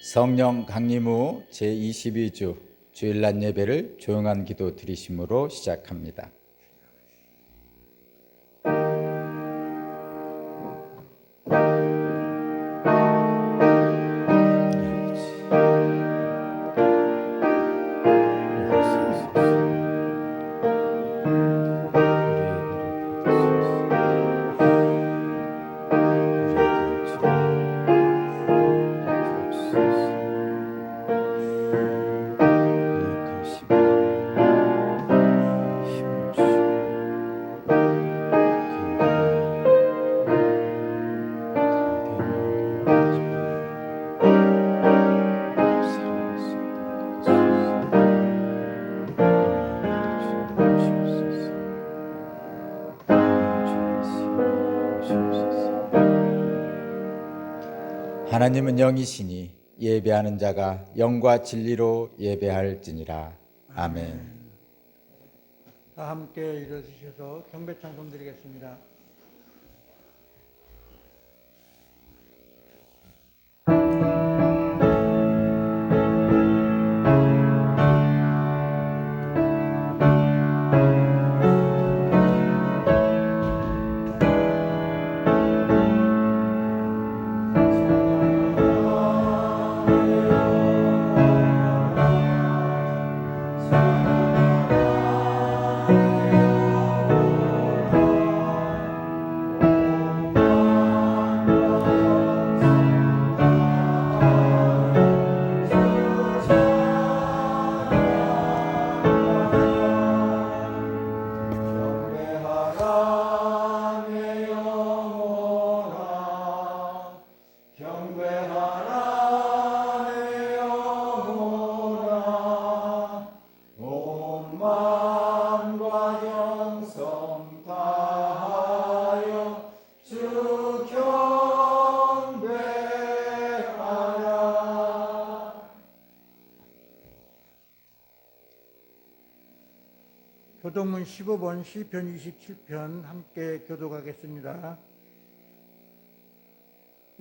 성령 강림 후 제22주 주일날 예배를 조용한 기도 드리심으로 시작합니다. 하나님은 영이시니 예배하는 자가 영과 진리로 예배할지니라. 아멘. 다 함께 일어서셔서 경배 찬송 드리겠습니다. 교동문 15번 시편 27편 함께 교독하겠습니다.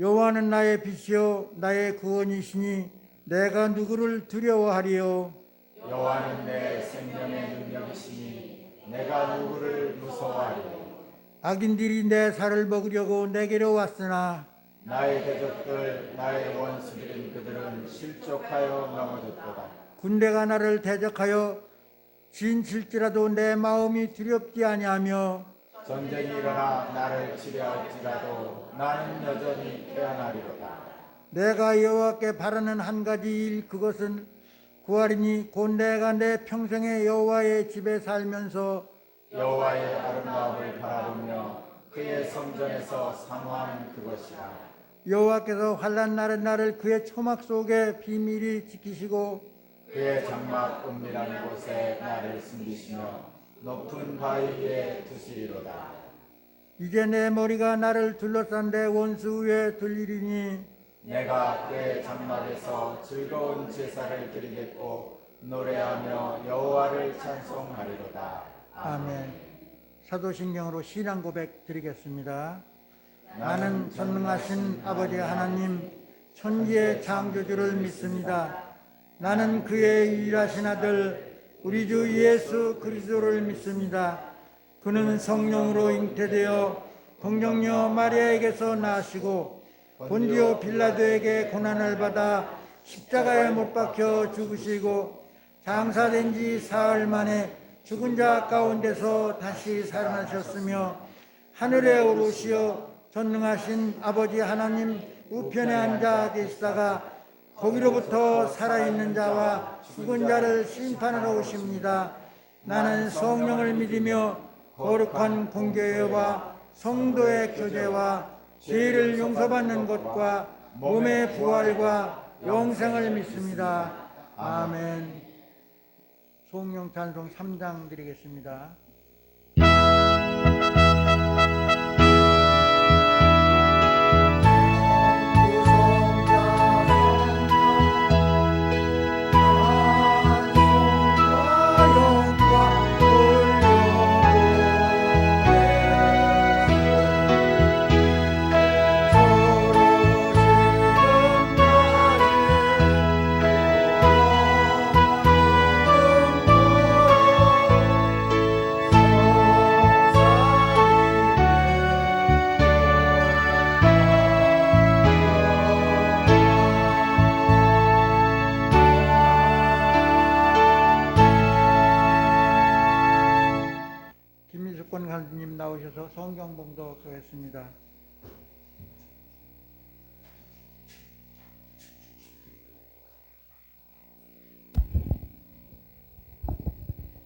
여호와는 나의 빛이요 나의 구원이시니 내가 누구를 두려워하리요. 여호와는 내 생명의 능력이시니 내가 누구를 무서워하리요. 악인들이 내 살을 먹으려고 내게로 왔으나 나의 대적들 나의 원수들인 그들은 실족하여 넘어졌도다. 군대가 나를 대적하여 진칠지라도 내 마음이 두렵지 아니하며 전쟁이 일어나 나를 치려할지라도 나는 여전히 태어나리로다. 내가 여호와께 바라는 한 가지 일 그것은 구하리니 곧 내가 내 평생에 여호와의 집에 살면서 여호와의 아름다움을 바라보며 그의 성전에서 사모하는 그것이라. 여호와께서 환난 날에 나를 그의 초막 속에 비밀히 지키시고 그의 장막 은밀한 곳에 나를 숨기시며 높은 바위 위에 두시리로다. 이제 내 머리가 나를 둘러싼 내 원수 위에 들리리니 내가 그의 장막에서 즐거운 제사를 드리겠고 노래하며 여호와를 찬송하리로다. 아멘. 사도신경으로 신앙 고백 드리겠습니다. 나는 전능하신 아버지 하나님 천지의 창조주를 믿습니다. 나는 그의 유일하신 아들 우리 주 예수 그리스도를 믿습니다. 그는 성령으로 잉태되어 동정녀 마리아에게서 나시고 본디오 빌라도에게 고난을 받아 십자가에 못 박혀 죽으시고 장사된 지 사흘 만에 죽은 자 가운데서 다시 살아나셨으며 하늘에 오르시어 전능하신 아버지 하나님 우편에 앉아 계시다가 거기로부터 살아있는 자와 죽은 자를 심판하러 오십니다. 나는 성령을 믿으며 거룩한 공교회와 성도의 교제와 죄를 용서받는 것과 몸의 부활과 영생을 믿습니다. 아멘. 성령 찬송 3장 드리겠습니다. 이석권 간사님 나오셔서 성경 봉독하겠습니다.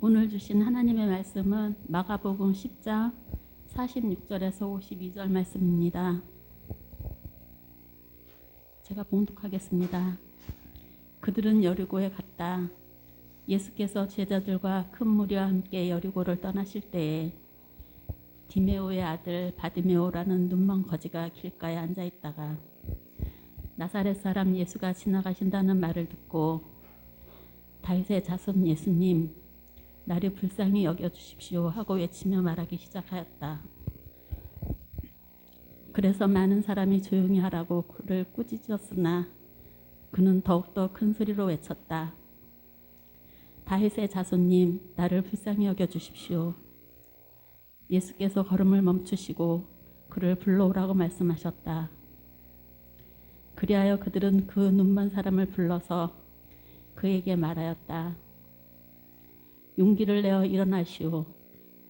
오늘 주신 하나님의 말씀은 마가복음 10장 46절에서 52절 말씀입니다. 제가 봉독하겠습니다. 그들은 여리고에 갔다. 예수께서 제자들과 큰 무리와 함께 여리고를 떠나실 때에 디메오의 아들 바디메오라는 눈먼 거지가 길가에 앉아 있다가 나사렛 사람 예수가 지나가신다는 말을 듣고 다윗의 자손 예수님, 나를 불쌍히 여겨주십시오 하고 외치며 말하기 시작하였다. 그래서 많은 사람이 조용히 하라고 그를 꾸짖었으나 그는 더욱더 큰 소리로 외쳤다. 다윗의 자손님, 나를 불쌍히 여겨주십시오. 예수께서 걸음을 멈추시고 그를 불러오라고 말씀하셨다. 그리하여 그들은 그 눈먼 사람을 불러서 그에게 말하였다. 용기를 내어 일어나시오.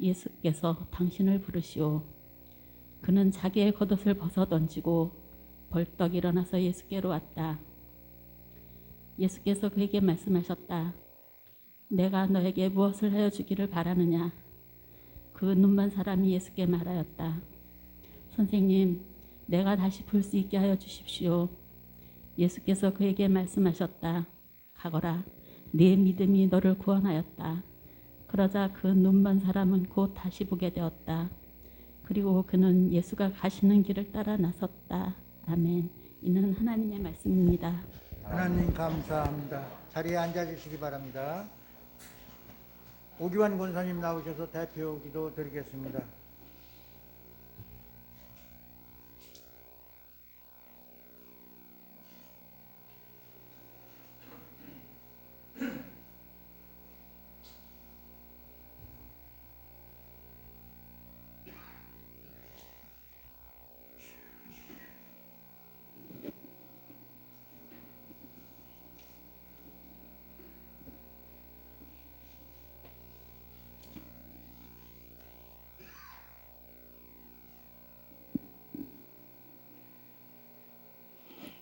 예수께서 당신을 부르시오. 그는 자기의 겉옷을 벗어 던지고 벌떡 일어나서 예수께로 왔다. 예수께서 그에게 말씀하셨다. 내가 너에게 무엇을 하여 주기를 바라느냐? 그 눈먼 사람이 예수께 말하였다. 선생님, 내가 다시 볼 수 있게 하여 주십시오. 예수께서 그에게 말씀하셨다. 가거라. 네 믿음이 너를 구원하였다. 그러자 그 눈먼 사람은 곧 다시 보게 되었다. 그리고 그는 예수가 가시는 길을 따라 나섰다. 아멘. 이는 하나님의 말씀입니다. 하나님 감사합니다. 자리에 앉아주시기 바랍니다. 오기환 권사님 나오셔서 대표 기도 드리겠습니다.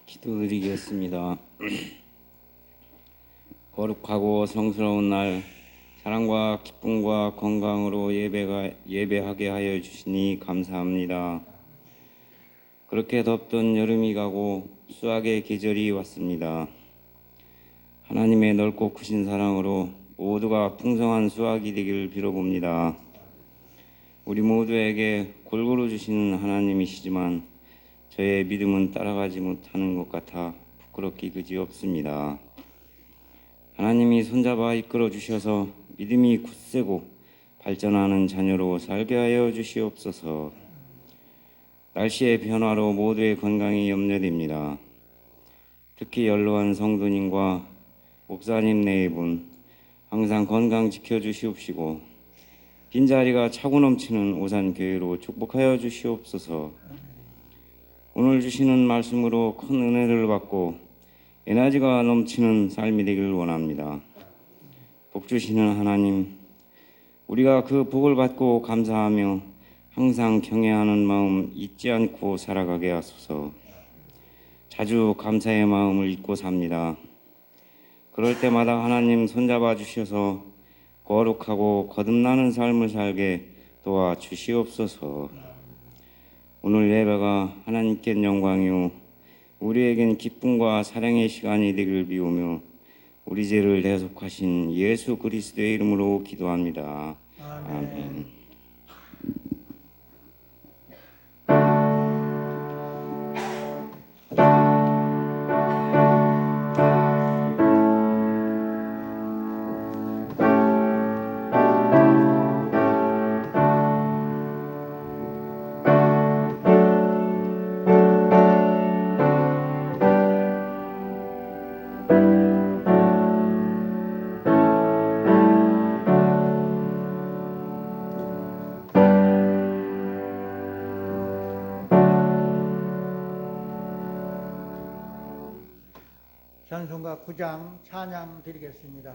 기도드리겠습니다. 거룩하고 성스러운 날 사랑과 기쁨과 건강으로 예배하게 하여 주시니 감사합니다. 그렇게 덥던 여름이 가고 수확의 계절이 왔습니다. 하나님의 넓고 크신 사랑으로 모두가 풍성한 수확이 되기를 빌어봅니다. 우리 모두에게 골고루 주시는 하나님이시지만 저의 믿음은 따라가지 못하는 것 같아 부끄럽기 그지없습니다. 하나님이 손잡아 이끌어 주셔서 믿음이 굳세고 발전하는 자녀로 살게 하여 주시옵소서. 날씨의 변화로 모두의 건강이 염려됩니다. 특히 연로한 성도님과 목사님 네 분 항상 건강 지켜주시옵시고 빈자리가 차고 넘치는 오산교회로 축복하여 주시옵소서. 오늘 주시는 말씀으로 큰 은혜를 받고 에너지가 넘치는 삶이 되기를 원합니다. 복 주시는 하나님, 우리가 그 복을 받고 감사하며 항상 경외하는 마음 잊지 않고 살아가게 하소서. 자주 감사의 마음을 잊고 삽니다. 그럴 때마다 하나님 손잡아 주셔서 거룩하고 거듭나는 삶을 살게 도와주시옵소서. 오늘 예배가 하나님께 영광이요 우리에겐 기쁨과 사랑의 시간이 되기를 비우며 우리 죄를 대속하신 예수 그리스도의 이름으로 기도합니다. 아멘. 찬송가 9장 찬양 드리겠습니다.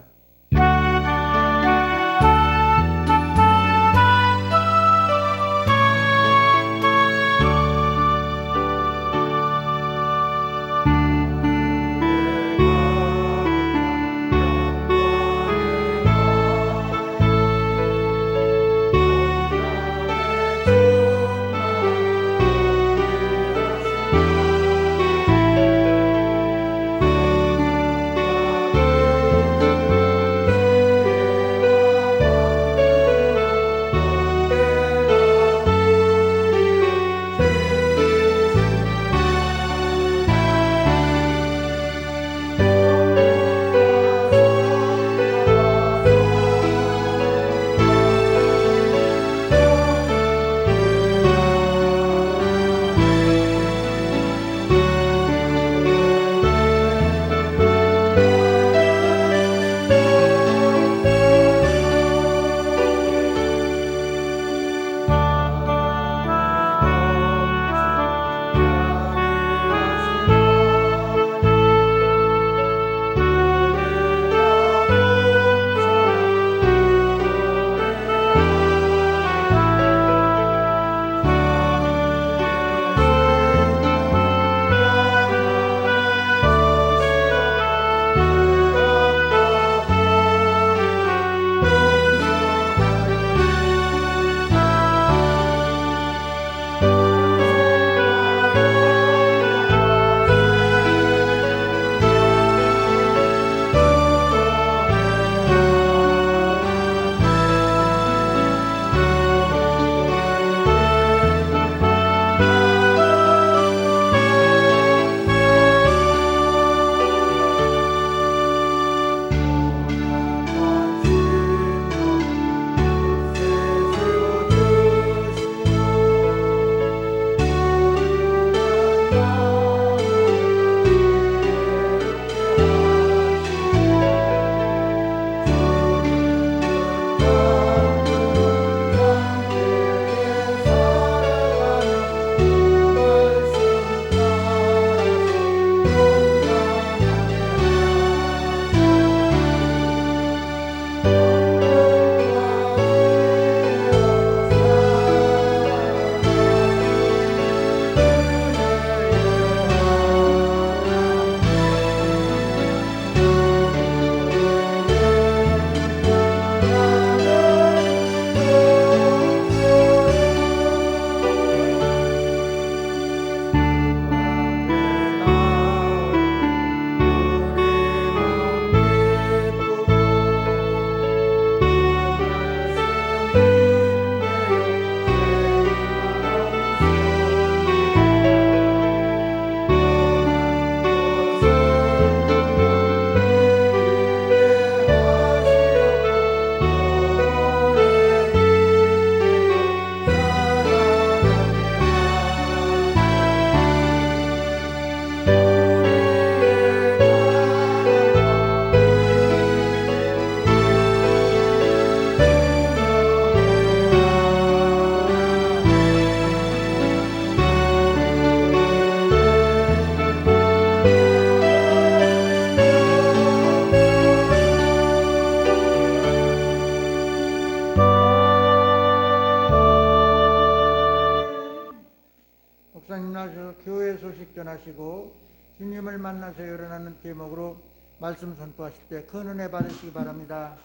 목사님 나셔서 교회 소식 전하시고 주님을 만나서 일어나는 제목으로 말씀 선포하실 때 큰 은혜 받으시기 바랍니다.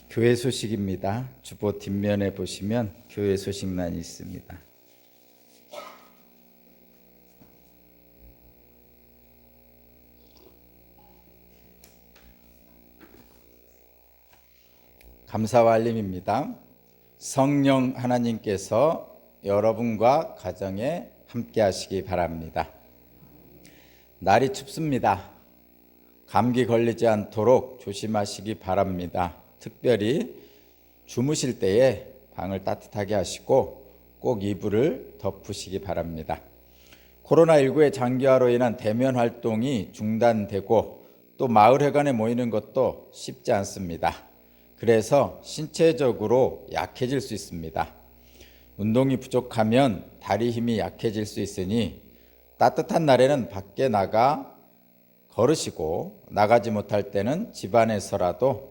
교회 소식입니다. 주보 뒷면에 보시면 교회 소식란이 있습니다. 감사와 알림입니다. 성령 하나님께서 여러분과 가정에 함께 하시기 바랍니다. 날이 춥습니다. 감기 걸리지 않도록 조심하시기 바랍니다. 특별히 주무실 때에 방을 따뜻하게 하시고 꼭 이불을 덮으시기 바랍니다. 코로나19의 장기화로 인한 대면 활동이 중단되고 또 마을회관에 모이는 것도 쉽지 않습니다. 그래서 신체적으로 약해질 수 있습니다. 운동이 부족하면 다리 힘이 약해질 수 있으니 따뜻한 날에는 밖에 나가 걸으시고 나가지 못할 때는 집안에서라도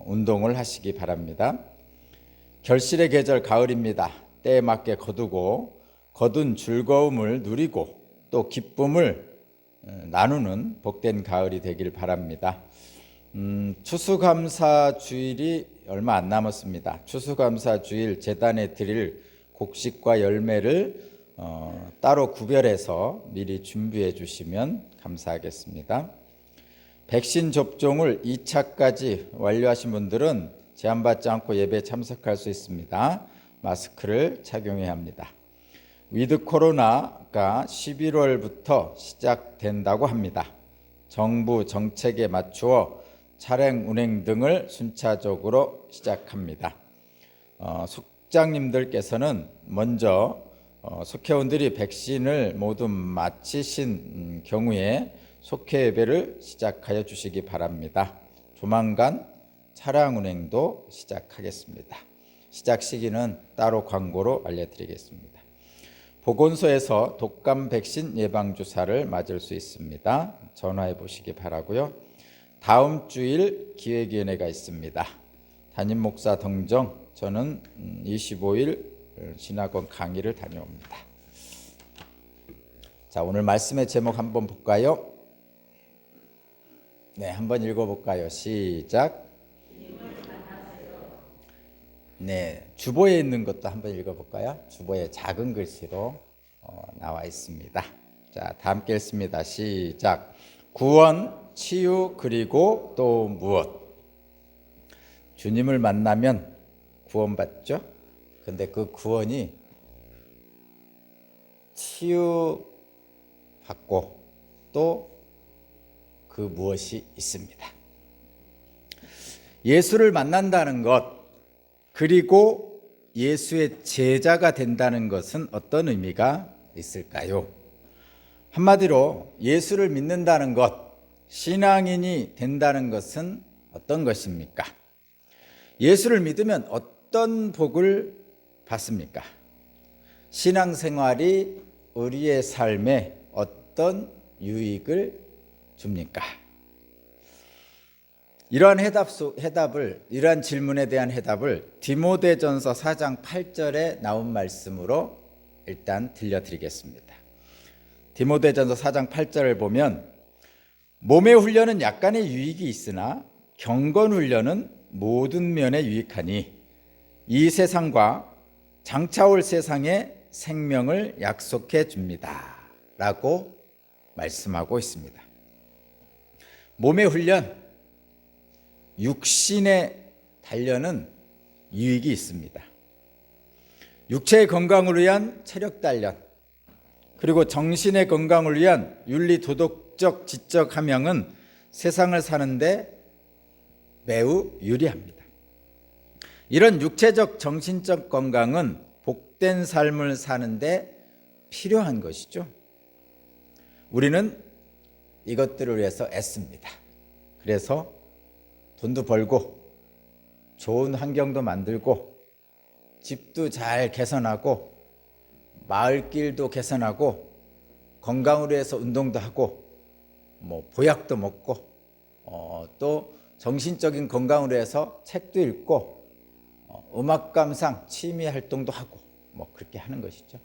운동을 하시기 바랍니다. 결실의 계절 가을입니다. 때에 맞게 거두고 거둔 즐거움을 누리고 또 기쁨을 나누는 복된 가을이 되길 바랍니다. 추수감사주일이 얼마 안 남았습니다. 추수감사주일 제단에 드릴 곡식과 열매를 따로 구별해서 미리 준비해 주시면 감사하겠습니다. 백신 접종을 2차까지 완료하신 분들은 제한받지 않고 예배에 참석할 수 있습니다. 마스크를 착용해야 합니다. 위드 코로나가 11월부터 시작된다고 합니다. 정부 정책에 맞추어 차량 운행 등을 순차적으로 시작합니다. 속장님들께서는 먼저 속회원들이 백신을 모두 마치신 경우에 속회 예배를 시작하여 주시기 바랍니다. 조만간 차량 운행도 시작하겠습니다. 시작 시기는 따로 광고로 알려드리겠습니다. 보건소에서 독감 백신 예방주사를 맞을 수 있습니다. 전화해 보시기 바라고요. 다음 주일 기획위원회가 있습니다. 담임 목사 동정, 저는 25일 신학원 강의를 다녀옵니다. 자, 오늘 말씀의 제목 한번 볼까요? 네, 한번 읽어볼까요? 시작. 네, 주보에 있는 것도 한번 읽어볼까요? 주보에 작은 글씨로 나와 있습니다. 자, 다 함께 읽습니다. 시작. 구원, 치유, 그리고 또 무엇? 주님을 만나면 구원받죠? 근데 그 구원이 치유받고 또 그 무엇이 있습니다. 예수를 만난다는 것, 그리고 예수의 제자가 된다는 것은 어떤 의미가 있을까요? 한마디로 예수를 믿는다는 것, 신앙인이 된다는 것은 어떤 것입니까? 예수를 믿으면 어떤 복을 받습니까? 신앙생활이 우리의 삶에 어떤 유익을 줍니까? 이러한 이러한 질문에 대한 해답을 디모데전서 4장 8절에 나온 말씀으로 일단 들려드리겠습니다. 디모데전서 4장 8절을 보면 몸의 훈련은 약간의 유익이 있으나 경건 훈련은 모든 면에 유익하니 이 세상과 장차 올 세상에 생명을 약속해 줍니다. 라고 말씀하고 있습니다. 몸의 훈련, 육신의 단련은 유익이 있습니다. 육체의 건강을 위한 체력 단련, 그리고 정신의 건강을 위한 윤리 도덕적 지적 함양은 세상을 사는데 매우 유리합니다. 이런 육체적 정신적 건강은 복된 삶을 사는데 필요한 것이죠. 우리는 이것들을 위해서 애씁니다. 그래서 돈도 벌고 좋은 환경도 만들고 집도 잘 개선하고 마을길도 개선하고 건강을 위해서 운동도 하고 뭐 보약도 먹고 또 정신적인 건강으로 해서 책도 읽고 음악 감상, 취미 활동도 하고 뭐 그렇게 하는 것이죠.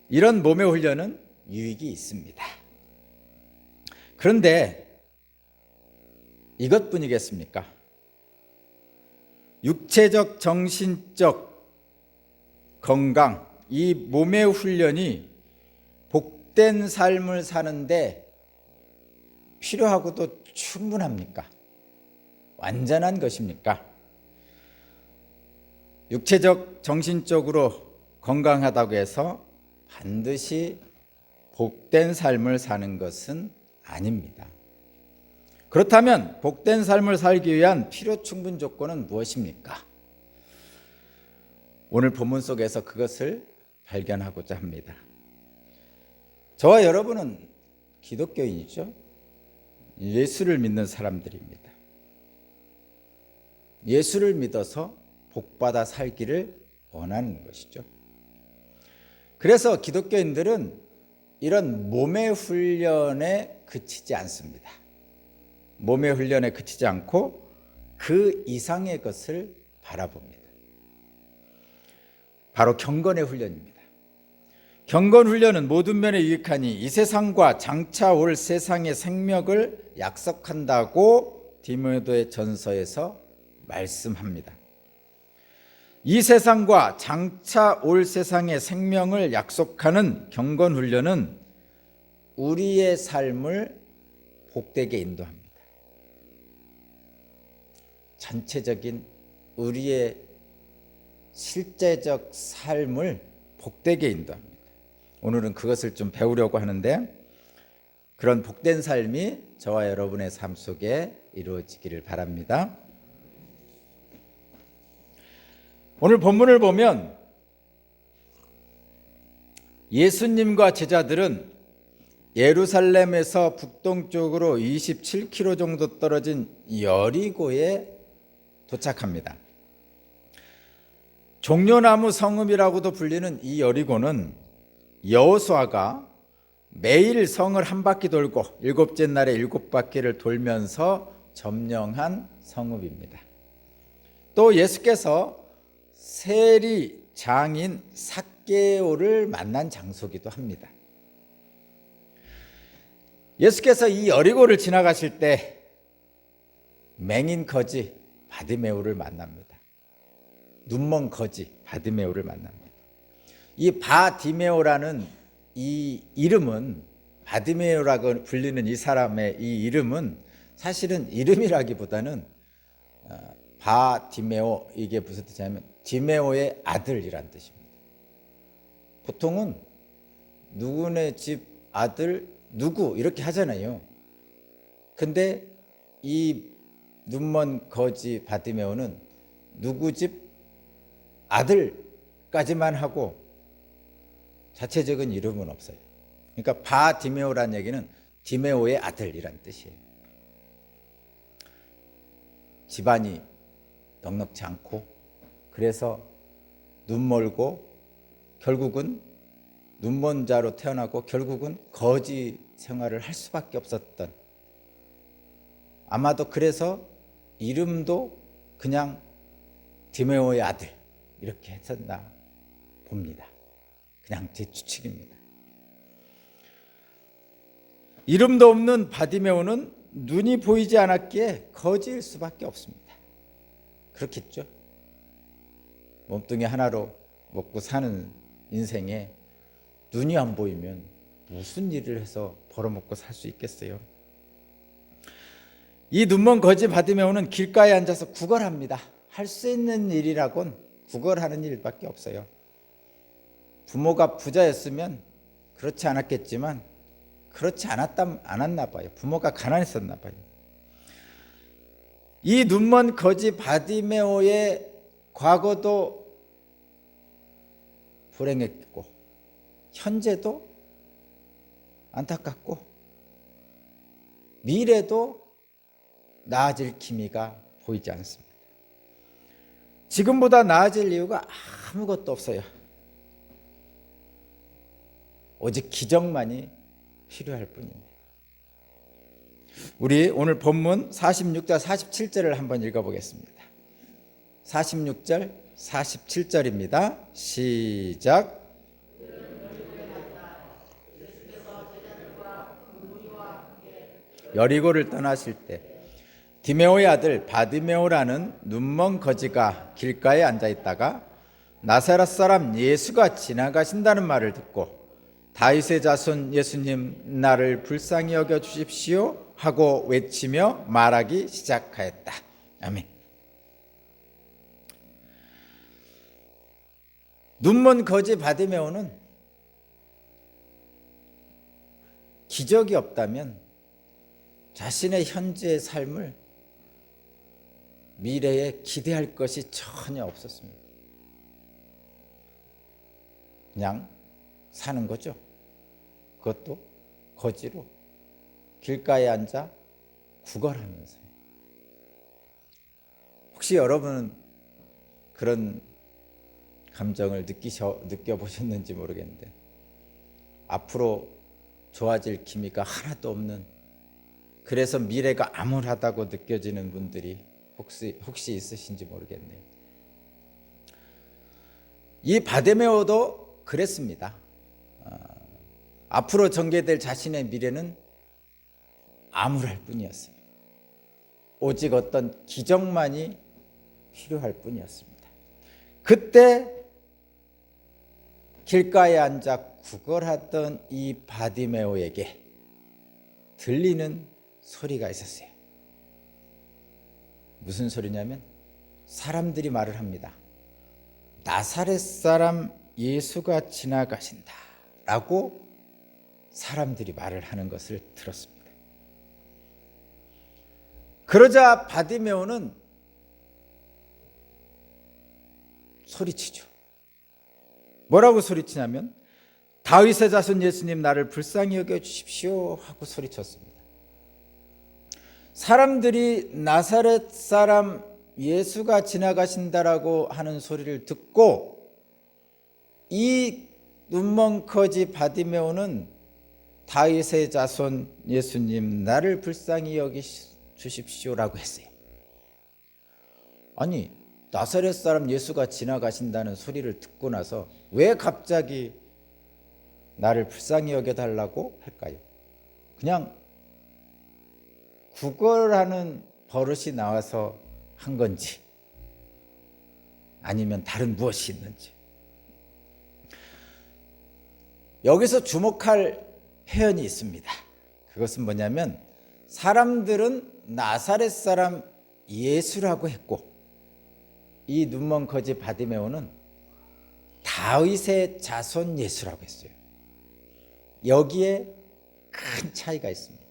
이런 몸의 훈련은 유익이 있습니다. 그런데 이것뿐이겠습니까? 육체적, 정신적 건강, 이 몸의 훈련이 복된 삶을 사는데 필요하고도 충분합니까? 완전한 것입니까? 육체적, 정신적으로 건강하다고 해서 반드시 복된 삶을 사는 것은 아닙니다. 그렇다면 복된 삶을 살기 위한 필요 충분 조건은 무엇입니까? 오늘 본문 속에서 그것을 발견하고자 합니다. 저와 여러분은 기독교인이죠. 예수를 믿는 사람들입니다. 예수를 믿어서 복받아 살기를 원하는 것이죠. 그래서 기독교인들은 이런 몸의 훈련에 그치지 않습니다. 몸의 훈련에 그치지 않고 그 이상의 것을 바라봅니다. 바로 경건의 훈련입니다. 경건 훈련은 모든 면에 유익하니 이 세상과 장차 올 세상의 생명을 약속한다고 디모데 전서에서 말씀합니다. 이 세상과 장차 올 세상의 생명을 약속하는 경건 훈련은 우리의 삶을 복되게 인도합니다. 전체적인 우리의 실제적 삶을 복되게 인도합니다. 오늘은 그것을 좀 배우려고 하는데 그런 복된 삶이 저와 여러분의 삶 속에 이루어지기를 바랍니다. 오늘 본문을 보면 예수님과 제자들은 예루살렘에서 북동쪽으로 27km 정도 떨어진 여리고에 도착합니다. 종려나무 성읍이라고도 불리는 이 여리고는 여호수아가 매일 성을 한 바퀴 돌고 일곱째 날에 7바퀴를 돌면서 점령한 성읍입니다. 또 예수께서 세리 장인 삭개오를 만난 장소기도 합니다. 예수께서 이 여리고를 지나가실 때 맹인 거지 바디메오를 만납니다. 눈먼 거지 바디메오를 만납니다. 이 바디메오라는 이 이름은, 바디메오라고 불리는 이 사람의 이 이름은 사실은 이름이라기보다는 바디메오, 이게 무슨 뜻이냐면 디메오의 아들이란 뜻입니다. 보통은 누구네 집 아들 누구 이렇게 하잖아요. 근데 이 눈먼 거지 바디메오는 누구 집 아들까지만 하고 자체적인 이름은 없어요. 그러니까 바디메오라는 얘기는 디메오의 아들이란 뜻이에요. 집안이 넉넉지 않고 그래서 눈멀고 결국은 눈먼 자로 태어나고 결국은 거지 생활을 할 수밖에 없었던, 아마도 그래서 이름도 그냥 디메오의 아들 이렇게 했었나 봅니다. 그냥 제 추측입니다. 이름도 없는 바디메오는 눈이 보이지 않았기에 거지일 수밖에 없습니다. 그렇겠죠. 몸뚱이 하나로 먹고 사는 인생에 눈이 안 보이면 무슨 일을 해서 벌어먹고 살 수 있겠어요. 이 눈먼 거지 바디메오는 길가에 앉아서 구걸합니다. 할 수 있는 일이라곤 구걸하는 일밖에 없어요. 부모가 부자였으면 그렇지 않았겠지만 그렇지 않았나 봐요. 부모가 가난했었나 봐요. 이 눈먼 거지 바디메오의 과거도 불행했고 현재도 안타깝고 미래도 나아질 기미가 보이지 않습니다. 지금보다 나아질 이유가 아무것도 없어요. 오직 기적만이 필요할 뿐입니다. 우리 오늘 본문 46절 47절을 한번 읽어보겠습니다. 46절 47절입니다. 시작. 여리고를 떠나실 때 디메오의 아들 바디메오라는 눈먼 거지가 길가에 앉아 있다가 나사렛 사람 예수가 지나가신다는 말을 듣고 다윗의 자손 예수님 나를 불쌍히 여겨 주십시오 하고 외치며 말하기 시작하였다. 아멘. 눈먼 거지 바디메오는 기적이 없다면 자신의 현재의 삶을 미래에 기대할 것이 전혀 없었습니다. 그냥 사는 거죠. 그것도 거지로 길가에 앉아 구걸하면서. 혹시 여러분은 그런 감정을 느껴보셨는지 모르겠는데 앞으로 좋아질 기미가 하나도 없는, 그래서 미래가 암울하다고 느껴지는 분들이 혹시 있으신지 모르겠네요. 이 바디메오도 그랬습니다. 앞으로 전개될 자신의 미래는 암울할 뿐이었어요. 오직 어떤 기적만이 필요할 뿐이었습니다. 그때 길가에 앉아 구걸하던 이 바디메오에게 들리는 소리가 있었어요. 무슨 소리냐면 사람들이 말을 합니다. 나사렛 사람 예수가 지나가신다 라고 사람들이 말을 하는 것을 들었습니다. 그러자 바디메오는 소리치죠. 뭐라고 소리치냐면 다윗의 자손 예수님 나를 불쌍히 여겨 주십시오 하고 소리쳤습니다. 사람들이 나사렛 사람 예수가 지나가신다라고 하는 소리를 듣고 이 눈먼 거지 바디메오는 다윗의 자손 예수님 나를 불쌍히 여기 주십시오라고 했어요. 아니 나사렛 사람 예수가 지나가신다는 소리를 듣고 나서 왜 갑자기 나를 불쌍히 여겨달라고 할까요? 그냥 구걸하는 버릇이 나와서 한 건지 아니면 다른 무엇이 있는지. 여기서 주목할 표현이 있습니다. 그것은 뭐냐면 사람들은 나사렛 사람 예수라고 했고 이 눈먼 거지 바디메오는 다윗의 자손 예수라고 했어요. 여기에 큰 차이가 있습니다.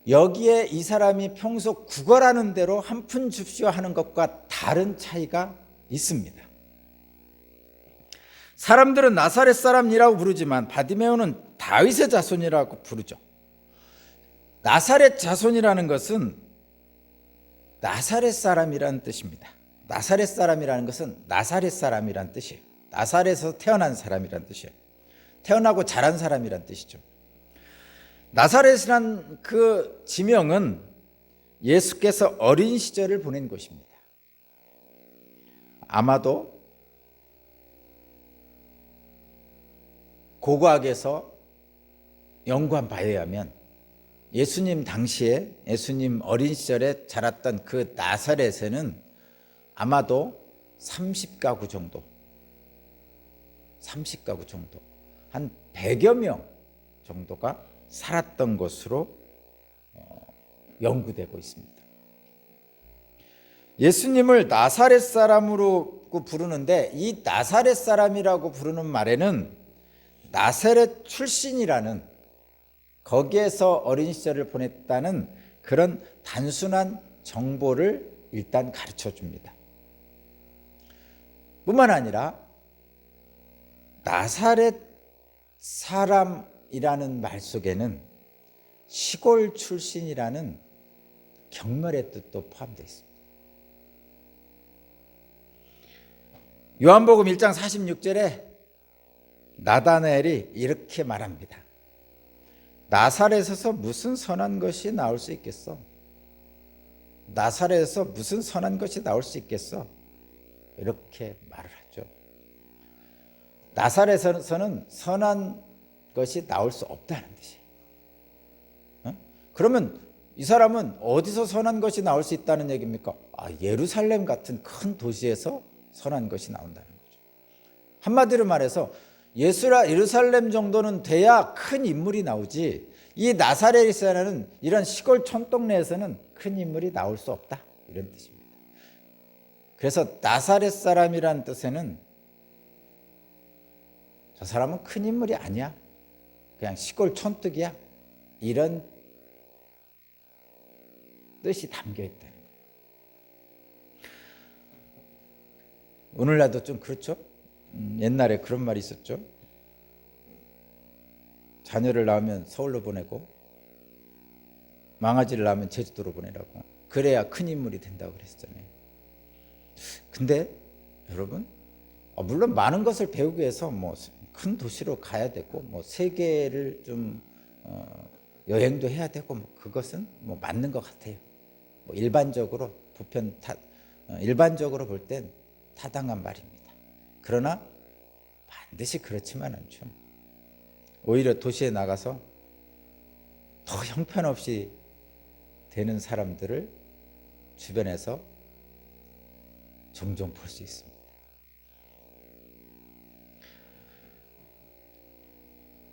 여기에 이 사람이 평소 구걸하는 대로 한 푼 줍시오 하는 것과 다른 차이가 있습니다. 사람들은 나사렛 사람이라고 부르지만 바디메오는 다윗의 자손이라고 부르죠. 나사렛 자손이라는 것은 나사렛 사람이라는 뜻입니다. 나사렛 사람이라는 것은 나사렛 사람이라는 뜻이에요. 나사렛에서 태어난 사람이라는 뜻이에요. 태어나고 자란 사람이라는 뜻이죠. 나사렛이란 그 지명은 예수께서 어린 시절을 보낸 곳입니다. 아마도 고고학에서 연구한 바에 의하면 예수님 당시에 예수님 어린 시절에 자랐던 그 나사렛에는 아마도 30가구 정도 한 100여 명 정도가 살았던 것으로 연구되고 있습니다. 예수님을 나사렛 사람으로 부르는데 이 나사렛 사람이라고 부르는 말에는 나사렛 출신이라는, 거기에서 어린 시절을 보냈다는 그런 단순한 정보를 일단 가르쳐 줍니다. 뿐만 아니라 나사렛 사람이라는 말 속에는 시골 출신이라는 경멸의 뜻도 포함되어 있습니다. 요한복음 1장 46절에 나다나엘이 이렇게 말합니다. 나사렛에서 무슨 선한 것이 나올 수 있겠어? 나사렛에서 무슨 선한 것이 나올 수 있겠어? 이렇게 말을 하죠. 나사렛에서는 선한 것이 나올 수 없다는 뜻이에요. 그러면 이 사람은 어디서 선한 것이 나올 수 있다는 얘기입니까? 예루살렘 같은 큰 도시에서 선한 것이 나온다는 거죠. 한마디로 말해서 예루살렘 정도는 돼야 큰 인물이 나오지, 이 나사렛이라는 이런 시골 촌동네에서는 큰 인물이 나올 수 없다, 이런 뜻입니다. 그래서 나사렛 사람이란 뜻에는 저 사람은 큰 인물이 아니야, 그냥 시골 촌뜨기야, 이런 뜻이 담겨 있다는 거예요. 오늘날도 좀 그렇죠? 옛날에 그런 말이 있었죠. 자녀를 낳으면 서울로 보내고 망아지를 낳으면 제주도로 보내라고. 그래야 큰 인물이 된다고 그랬잖아요. 근데 여러분, 물론 많은 것을 배우기 위해서 뭐 큰 도시로 가야 되고 뭐 세계를 좀 여행도 해야 되고 뭐 그것은 뭐 맞는 것 같아요. 뭐 일반적으로 일반적으로 볼 땐 타당한 말입니다. 그러나 반드시 그렇지만 않죠. 오히려 도시에 나가서 더 형편없이 되는 사람들을 주변에서 종종 볼 수 있습니다.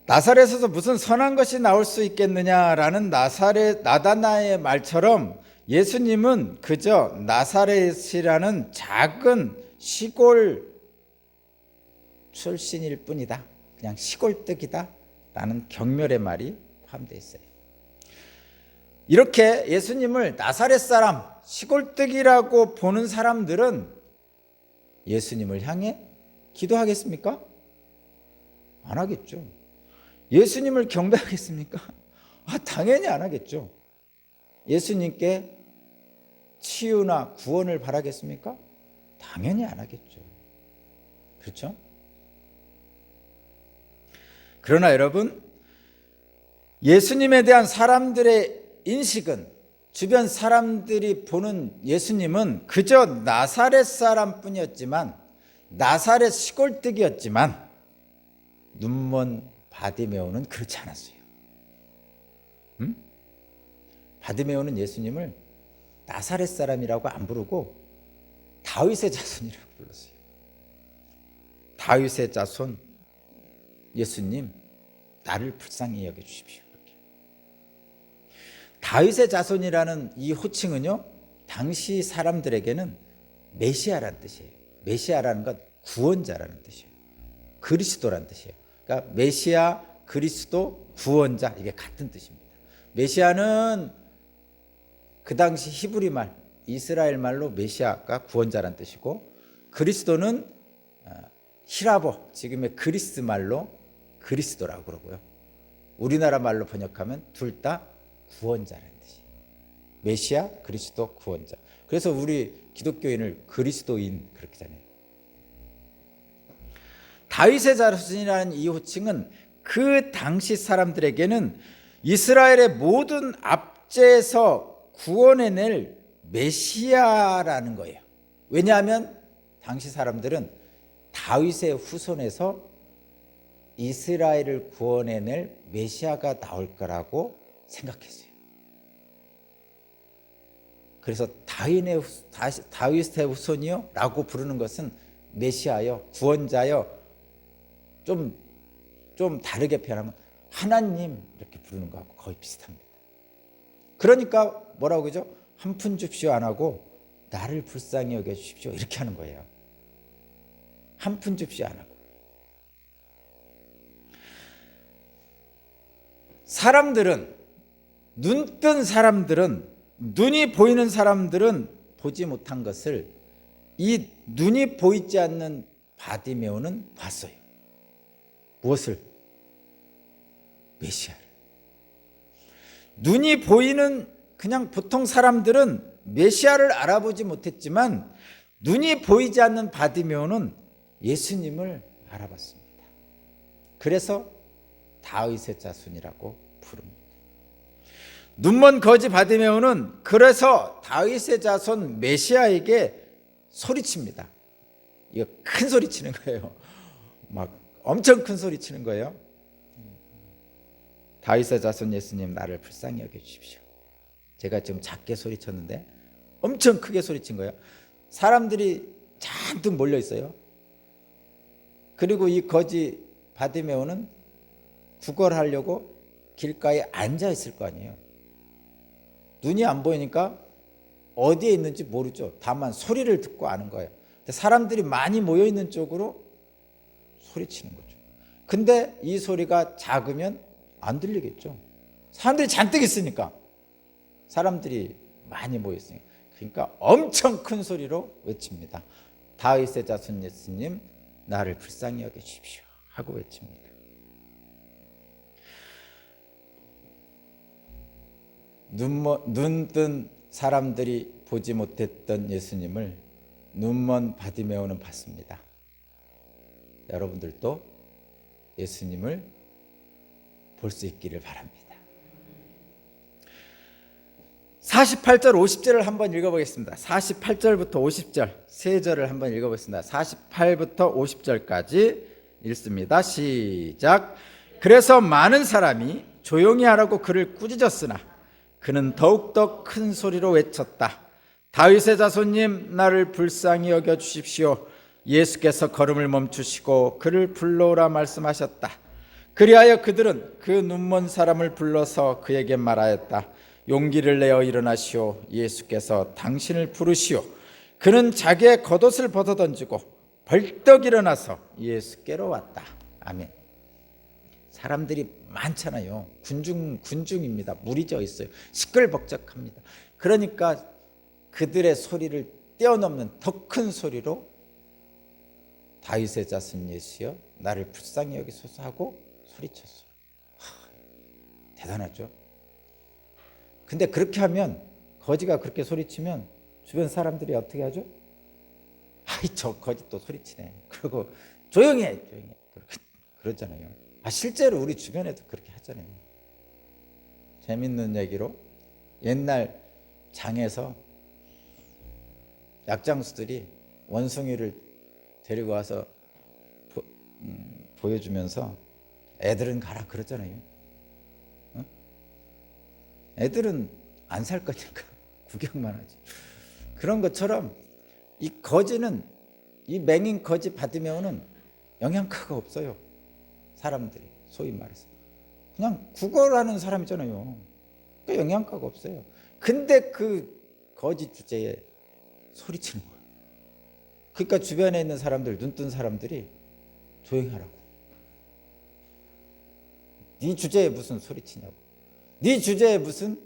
나사렛에서 무슨 선한 것이 나올 수 있겠느냐라는 나다나의 말처럼 예수님은 그저 나사렛이라는 작은 시골 출신일 뿐이다, 그냥 시골뜨기다 라는 경멸의 말이 포함되어 있어요. 이렇게 예수님을 나사렛 사람, 시골뜨기라고 보는 사람들은 예수님을 향해 기도하겠습니까? 안 하겠죠. 예수님을 경배하겠습니까? 당연히 안 하겠죠. 예수님께 치유나 구원을 바라겠습니까? 당연히 안 하겠죠. 그렇죠? 그러나 여러분, 예수님에 대한 사람들의 인식은, 주변 사람들이 보는 예수님은 그저 나사렛 사람뿐이었지만, 나사렛 시골뜨기였지만 눈먼 바디메오는 그렇지 않았어요. 바디메오는 예수님을 나사렛 사람이라고 안 부르고 다윗의 자손이라고 불렀어요. 다윗의 자손 예수님, 나를 불쌍히 여겨주십시오. 이렇게. 다윗의 자손이라는 이 호칭은요, 당시 사람들에게는 메시아라는 뜻이에요. 메시아라는 건 구원자라는 뜻이에요. 그리스도라는 뜻이에요. 그러니까 메시아, 그리스도, 구원자, 이게 같은 뜻입니다. 메시아는 그 당시 히브리 말, 이스라엘 말로 메시아가 구원자라는 뜻이고, 그리스도는 히라보, 지금의 그리스 말로 그리스도라고 그러고요. 우리나라 말로 번역하면 둘 다 구원자라는 뜻이에요. 메시아, 그리스도, 구원자. 그래서 우리 기독교인을 그리스도인 그렇게 하잖아요. 다윗의 자손이라는 이 호칭은 그 당시 사람들에게는 이스라엘의 모든 압제에서 구원해낼 메시아라는 거예요. 왜냐하면 당시 사람들은 다윗의 후손에서 이스라엘을 구원해낼 메시아가 나올 거라고 생각했어요. 그래서 다윗의 후손이요 라고 부르는 것은 메시아요, 구원자요, 좀 다르게 표현하면 하나님 이렇게 부르는 거하고 거의 비슷합니다. 그러니까 뭐라고 그러죠? 한 푼 줍시오 안 하고 나를 불쌍히 여겨주십시오 이렇게 하는 거예요. 한 푼 줍시오 안 하고. 사람들은, 눈뜬 사람들은, 눈이 보이는 사람들은 보지 못한 것을 이 눈이 보이지 않는 바디메오는 봤어요. 무엇을? 메시아를. 눈이 보이는 그냥 보통 사람들은 메시아를 알아보지 못했지만 눈이 보이지 않는 바디메오는 예수님을 알아봤습니다. 그래서 다윗의 자손이라고 부릅니다. 눈먼 거지 바디메오는 그래서 다윗의 자손 메시아에게 소리칩니다. 이거 큰 소리 치는 거예요. 막 엄청 큰 소리 치는 거예요. 다윗의 자손 예수님, 나를 불쌍히 여겨 주십시오. 제가 지금 작게 소리쳤는데 엄청 크게 소리친 거예요. 사람들이 잔뜩 몰려 있어요. 그리고 이 거지 바디메오는 구걸하려고 길가에 앉아 있을 거 아니에요. 눈이 안 보이니까 어디에 있는지 모르죠. 다만 소리를 듣고 아는 거예요. 근데 사람들이 많이 모여 있는 쪽으로 소리치는 거죠. 근데 이 소리가 작으면 안 들리겠죠. 사람들이 잔뜩 있으니까, 사람들이 많이 모여 있으니까. 그러니까 엄청 큰 소리로 외칩니다. 다윗의 자손 예수님, 나를 불쌍히 여겨 주십시오 하고 외칩니다. 눈뜬 사람들이 보지 못했던 예수님을 눈먼 바디메오는 봤습니다. 여러분들도 예수님을 볼 수 있기를 바랍니다. 48절 50절을 한번 읽어보겠습니다. 48절부터 50절 세 절을 한번 읽어보겠습니다. 48부터 50절까지 읽습니다. 시작. 그래서 많은 사람이 조용히 하라고 그를 꾸짖었으나 그는 더욱더 큰 소리로 외쳤다. 다윗의 자손님, 나를 불쌍히 여겨 주십시오. 예수께서 걸음을 멈추시고 그를 불러오라 말씀하셨다. 그리하여 그들은 그 눈먼 사람을 불러서 그에게 말하였다. 용기를 내어 일어나시오. 예수께서 당신을 부르시오. 그는 자기의 겉옷을 벗어던지고 벌떡 일어나서 예수께로 왔다. 아멘. 사람들이 많잖아요. 군중입니다. 물이 져 있어요. 시끌벅적합니다. 그러니까 그들의 소리를 뛰어넘는 더 큰 소리로 다윗의 자손 예수여, 나를 불쌍히 여기소서 하고 소리쳤어요. 대단하죠. 근데 그렇게 하면, 거지가 그렇게 소리치면 주변 사람들이 어떻게 하죠? 아이, 저 거지 또 소리치네. 그리고 조용히 해. 그러잖아요. 실제로 우리 주변에도 그렇게 하잖아요. 재밌는 얘기로, 옛날 장에서 약장수들이 원숭이를 데리고 와서 보여주면서 애들은 가라 그러잖아요. 애들은 안 살 거니까 구경만 하지. 그런 것처럼 이 거지는, 이 맹인 거지 바디메오는 영양가가 없어요. 사람들이 소위 말해서 그냥 구걸하는 사람이잖아요. 그러니까 영양가가 없어요. 근데 그 거지 주제에 소리치는 거예요. 그러니까 주변에 있는 사람들, 눈뜬 사람들이 조용히 하라고. 네 주제에 무슨 소리치냐고. 네 주제에 무슨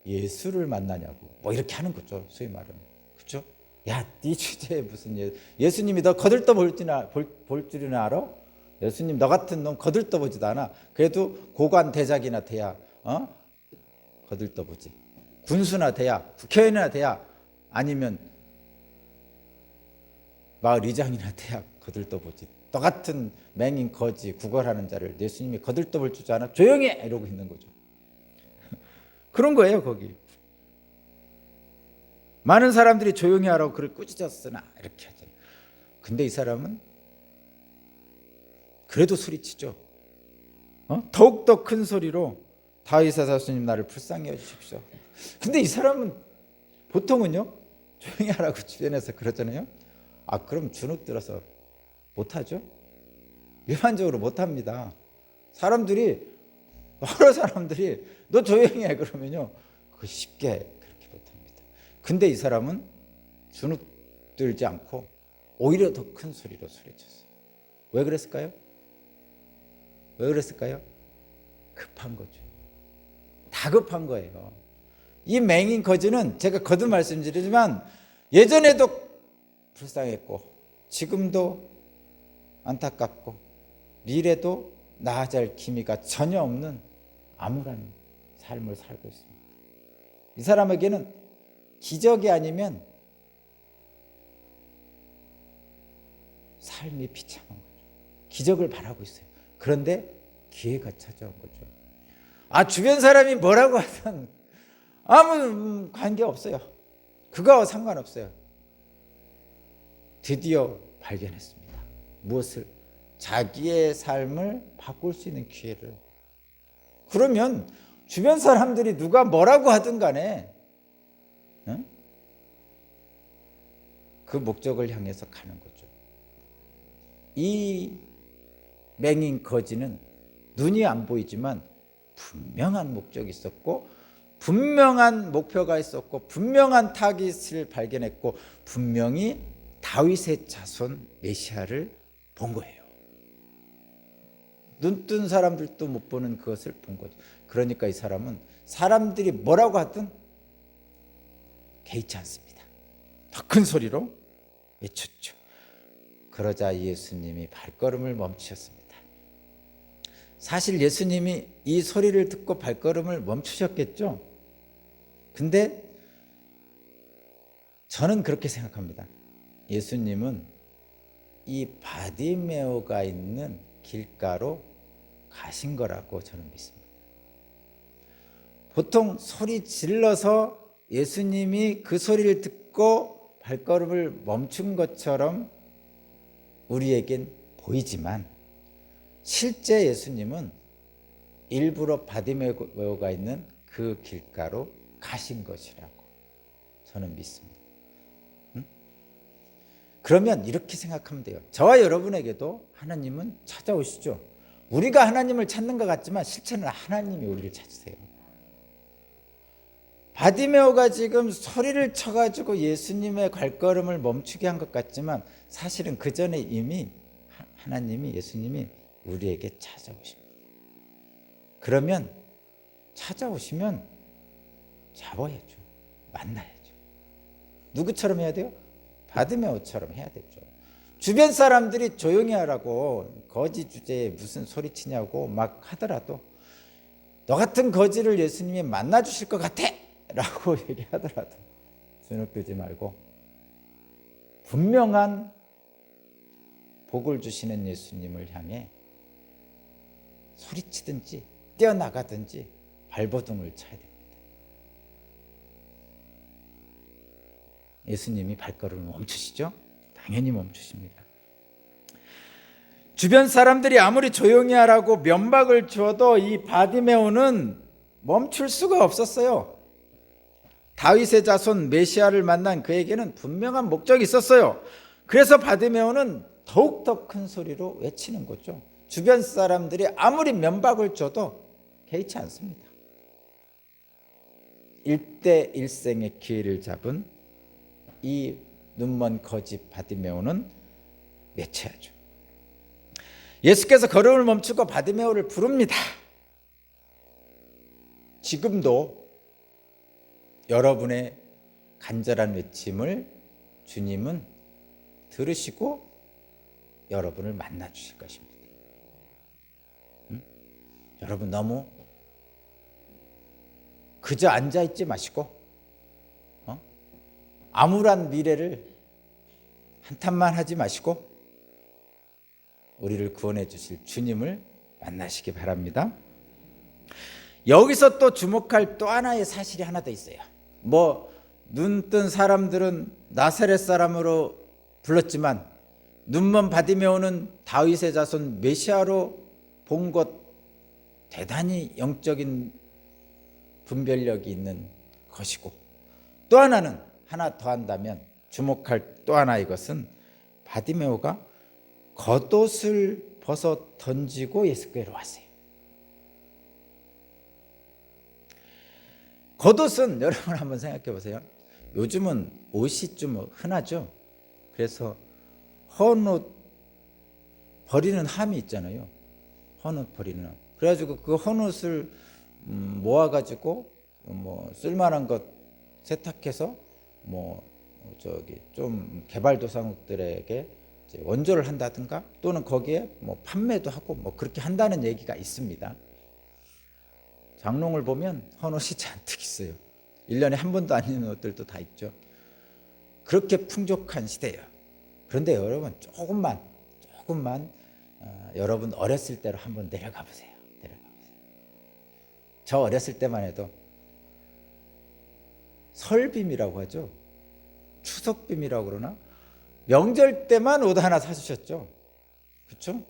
예수를 만나냐고. 뭐 이렇게 하는 거죠. 소위 말하는. 그렇죠? 야, 네 주제에 무슨 예수님이 너 거들떠 볼 줄이나 알아? 예수님 너 같은 놈 거들떠 보지도 않아. 그래도 고관 대작이나 돼야 거들떠 보지. 군수나 돼야, 국회의원이나 돼야, 아니면 마을 의장이나 돼야 거들떠 보지. 너 같은 맹인 거지 구걸하는 자를 예수님이 거들떠 볼 줄 아나? 조용히 해! 이러고 있는 거죠. 그런 거예요. 거기 많은 사람들이 조용히 하라고 그를 꾸짖었으나 이렇게 하잖아요. 근데 이 사람은 그래도 소리치죠. 더욱더 큰 소리로 다윗의 자손님, 나를 불쌍히 여주십시오. 근데 이 사람은 보통은요, 조용히 하라고 주변에서 그러잖아요. 그럼 주눅 들어서 못하죠. 일반적으로 못합니다. 여러 사람들이 너 조용히 해 그러면요, 그거 쉽게 그렇게 못합니다. 근데 이 사람은 주눅 들지 않고 오히려 더 큰 소리로 소리쳤어요. 왜 그랬을까요? 급한 거죠. 다급한 거예요. 이 맹인 거지는 제가 거듭 말씀드리지만 예전에도 불쌍했고 지금도 안타깝고 미래도 나아질 기미가 전혀 없는 암울한 삶을 살고 있습니다. 이 사람에게는 기적이 아니면 삶이 비참한 거죠. 기적을 바라고 있어요. 그런데 기회가 찾아온 거죠. 주변 사람이 뭐라고 하든 아무 관계 없어요. 그거와 상관없어요. 드디어 발견했습니다. 무엇을? 자기의 삶을 바꿀 수 있는 기회를. 그러면 주변 사람들이 누가 뭐라고 하든 간에 그 목적을 향해서 가는 거죠. 이 맹인 거지는 눈이 안 보이지만 분명한 목적이 있었고, 분명한 목표가 있었고, 분명한 타깃을 발견했고, 분명히 다윗의 자손 메시아를 본 거예요. 눈뜬 사람들도 못 보는 그것을 본 거죠. 그러니까 이 사람은 사람들이 뭐라고 하든 개의치 않습니다. 더 큰 소리로 외쳤죠. 그러자 예수님이 발걸음을 멈추셨습니다. 사실 예수님이 이 소리를 듣고 발걸음을 멈추셨겠죠. 근데 저는 그렇게 생각합니다. 예수님은 이 바디메오가 있는 길가로 가신 거라고 저는 믿습니다. 보통 소리 질러서 예수님이 그 소리를 듣고 발걸음을 멈춘 것처럼 우리에겐 보이지만, 실제 예수님은 일부러 바디메오가 있는 그 길가로 가신 것이라고 저는 믿습니다. 그러면 이렇게 생각하면 돼요. 저와 여러분에게도 하나님은 찾아오시죠. 우리가 하나님을 찾는 것 같지만 실제는 하나님이 우리를 찾으세요. 바디메오가 지금 소리를 쳐가지고 예수님의 발걸음을 멈추게 한 것 같지만 사실은 그 전에 이미 하나님이, 예수님이 우리에게 찾아오십니다. 그러면 찾아오시면 잡아야죠. 만나야죠. 누구처럼 해야 돼요? 바디메오처럼 해야 되죠. 주변 사람들이 조용히 하라고 거지 주제에 무슨 소리치냐고 막 하더라도, 너 같은 거지를 예수님이 만나주실 것 같아 라고 얘기하더라도 주눅들지 말고 분명한 복을 주시는 예수님을 향해 소리치든지 뛰어나가든지 발버둥을 쳐야 됩니다. 예수님이 발걸음을 멈추시죠? 당연히 멈추십니다. 주변 사람들이 아무리 조용히 하라고 면박을 주어도 이 바디메오는 멈출 수가 없었어요. 다윗의 자손 메시아를 만난 그에게는 분명한 목적이 있었어요. 그래서 바디메오는 더욱더 큰 소리로 외치는 거죠. 주변 사람들이 아무리 면박을 줘도 개의치 않습니다. 일대일생의 기회를 잡은 이 눈먼 거지 바디메오는 외쳐야죠. 예수께서 걸음을 멈추고 바디메오를 부릅니다. 지금도 여러분의 간절한 외침을 주님은 들으시고 여러분을 만나 주실 것입니다. 여러분 너무 그저 앉아있지 마시고 암울한 미래를 한탄만 하지 마시고 우리를 구원해 주실 주님을 만나시기 바랍니다. 여기서 또 주목할 또 하나의 사실이 하나 더 있어요. 눈뜬 사람들은 나사렛 사람으로 불렀지만 눈먼 바디메오는 다윗의 자손 메시아로 본 것, 대단히 영적인 분별력이 있는 것이고, 또 하나는 하나 더 한다면 주목할 또 하나의 것은 바디메오가 겉옷을 벗어 던지고 예수께로 왔어요. 겉옷은 여러분 한번 생각해 보세요. 요즘은 옷이 좀 흔하죠. 그래서 헌옷 버리는 함이 있잖아요. 헌옷 버리는 함. 그래가지고 그 헌옷을 모아가지고 쓸만한 것 세탁해서 좀 개발도상국들에게 원조를 한다든가 또는 거기에 판매도 하고 그렇게 한다는 얘기가 있습니다. 장롱을 보면 헌옷이 잔뜩 있어요. 1년에 한 번도 안 입는 옷들도 다 있죠. 그렇게 풍족한 시대예요. 그런데 여러분 조금만 여러분 어렸을 때로 한번 내려가 보세요. 저 어렸을 때만 해도 설빔이라고 하죠. 추석빔이라고 그러나? 명절 때만 옷 하나 사주셨죠. 그렇죠?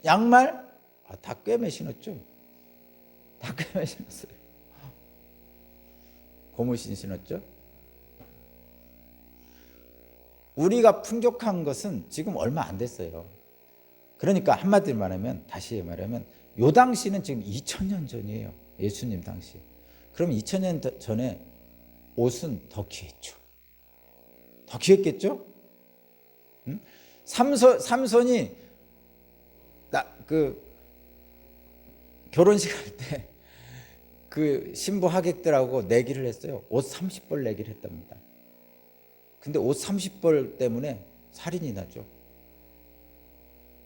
양말 다 꿰매 신었죠. 다 꿰매 신었어요. 고무신 신었죠. 우리가 풍족한 것은 지금 얼마 안 됐어요. 그러니까 한마디로 말하면, 다시 말하면 요 당시는 지금 2000년 전이에요. 예수님 당시. 그럼 2000년 전에 옷은 더 귀했죠. 더 귀했겠죠? 삼손이 결혼식 할 때 그 신부 하객들하고 내기를 했어요. 옷 30벌 내기를 했답니다. 근데 옷 30벌 때문에 살인이 나죠.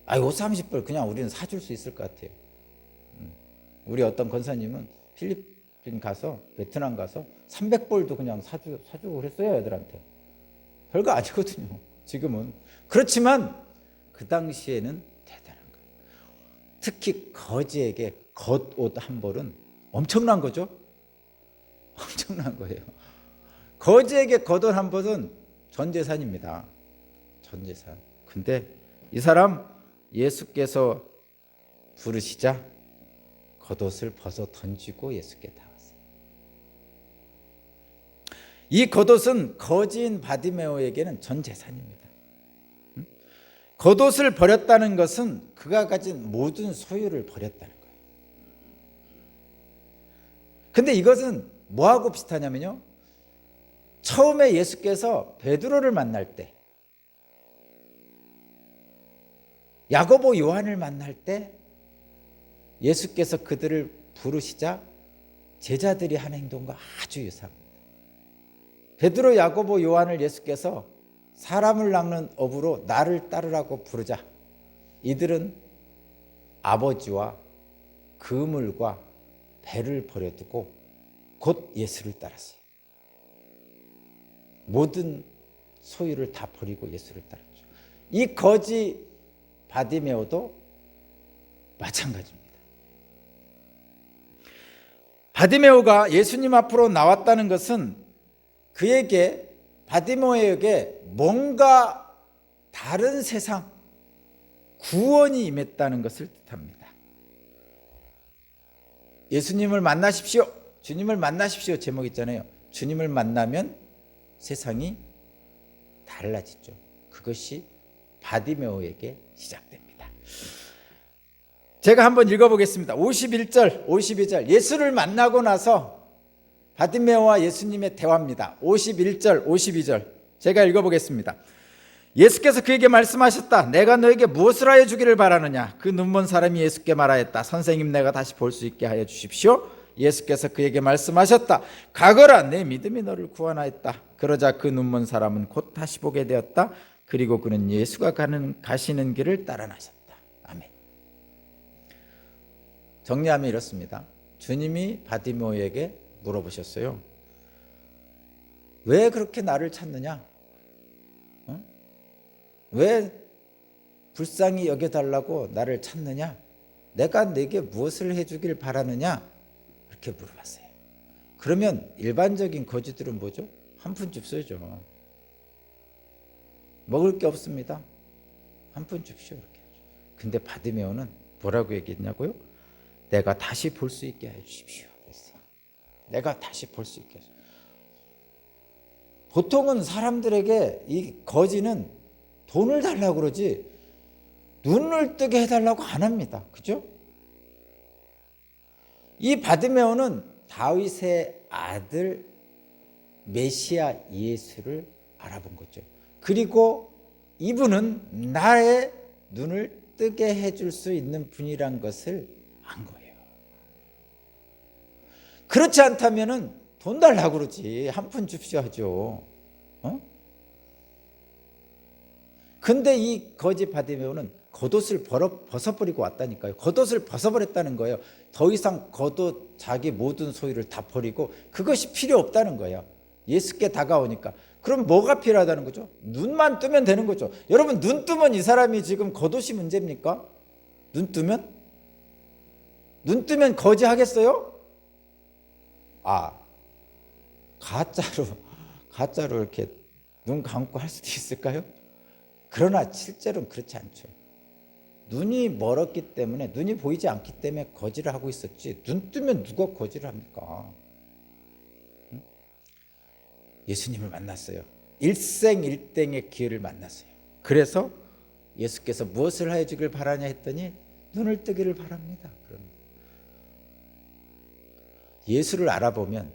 옷 30벌 그냥 우리는 사줄 수 있을 것 같아요. 우리 어떤 권사님은 필리핀 가서, 베트남 가서 300벌도 그냥 사주고 그랬어요, 애들한테. 별거 아니거든요, 지금은. 그렇지만 그 당시에는 대단한 거예요. 특히 거지에게 겉옷 한 벌은 엄청난 거죠. 엄청난 거예요. 거지에게 겉옷 한 벌은 전 재산입니다. 전 재산. 근데 이 사람 예수께서 부르시자 겉옷을 벗어 던지고 예수께 닿았어요. 이 겉옷은 거지인 바디메오에게는 전 재산입니다. 겉옷을 버렸다는 것은 그가 가진 모든 소유를 버렸다는 거예요. 근데 이것은 뭐하고 비슷하냐면요, 처음에 예수께서 베드로를 만날 때, 야고보 요한을 만날 때 예수께서 그들을 부르시자 제자들이 한 행동과 아주 유사합니다. 베드로, 야고보, 요한을 예수께서 사람을 낚는 어부로 나를 따르라고 부르자 이들은 아버지와 그물과 배를 버려두고 곧 예수를 따랐어요. 모든 소유를 다 버리고 예수를 따랐죠. 이 거지 바디메오도 마찬가지입니다. 바디메오가 예수님 앞으로 나왔다는 것은 그에게, 바디메오에게 뭔가 다른 세상, 구원이 임했다는 것을 뜻합니다. 예수님을 만나십시오, 주님을 만나십시오 제목 있잖아요. 주님을 만나면 세상이 달라지죠. 그것이 바디메오에게 시작됩니다. 제가 한번 읽어보겠습니다. 51절, 52절. 예수를 만나고 나서 바디메오와 예수님의 대화입니다. 51절, 52절. 제가 읽어보겠습니다. 예수께서 그에게 말씀하셨다. 내가 너에게 무엇을 하여 주기를 바라느냐? 그 눈먼 사람이 예수께 말하였다. 선생님, 내가 다시 볼 수 있게 하여 주십시오. 예수께서 그에게 말씀하셨다. 가거라, 내 믿음이 너를 구원하였다. 그러자 그 눈먼 사람은 곧 다시 보게 되었다. 그리고 그는 예수가 가시는 길을 따라 나섰다. 아멘. 정리하면 이렇습니다. 주님이 바디메오에게 물어보셨어요. 왜 그렇게 나를 찾느냐? 왜 불쌍히 여겨달라고 나를 찾느냐? 내가 네게 무엇을 해주길 바라느냐? 이렇게 물어봤어요. 그러면 일반적인 거지들은 뭐죠? 한 푼 줍쇼죠. 먹을 게 없습니다. 한 푼 줍쇼. 이렇게 하죠. 근데 바디메오는 뭐라고 얘기했냐고요? 내가 다시 볼 수 있게 해주십시오. 그랬어요. 내가 다시 볼 수 있게 해주십시오. 보통은 사람들에게 이 거지는 돈을 달라고 그러지 눈을 뜨게 해달라고 안 합니다. 그죠? 이 바디메오는 다윗의 아들 메시아 예수를 알아본 거죠. 그리고 이분은 나의 눈을 뜨게 해줄 수 있는 분이란 것을 안 거예요. 그렇지 않다면 돈 달라고 그러지 한 푼 줍시오 하죠. 근데 이 거지 바디메오는 겉옷을 벗어버리고 왔다니까요. 겉옷을 벗어버렸다는 거예요. 더 이상 겉옷, 자기 모든 소유를 다 버리고 그것이 필요 없다는 거예요. 예수께 다가오니까. 그럼 뭐가 필요하다는 거죠? 눈만 뜨면 되는 거죠. 여러분, 눈 뜨면 이 사람이 지금 겉옷이 문제입니까? 눈 뜨면? 눈 뜨면 거지 하겠어요? 가짜로 이렇게 눈 감고 할 수도 있을까요? 그러나 실제로는 그렇지 않죠. 눈이 멀었기 때문에, 눈이 보이지 않기 때문에 거지를 하고 있었지, 눈 뜨면 누가 거지를 합니까? 예수님을 만났어요. 일생일대의 기회를 만났어요. 그래서 예수께서 무엇을 하여 주길 바라냐 했더니 눈을 뜨기를 바랍니다. 그럼 예수를 알아보면,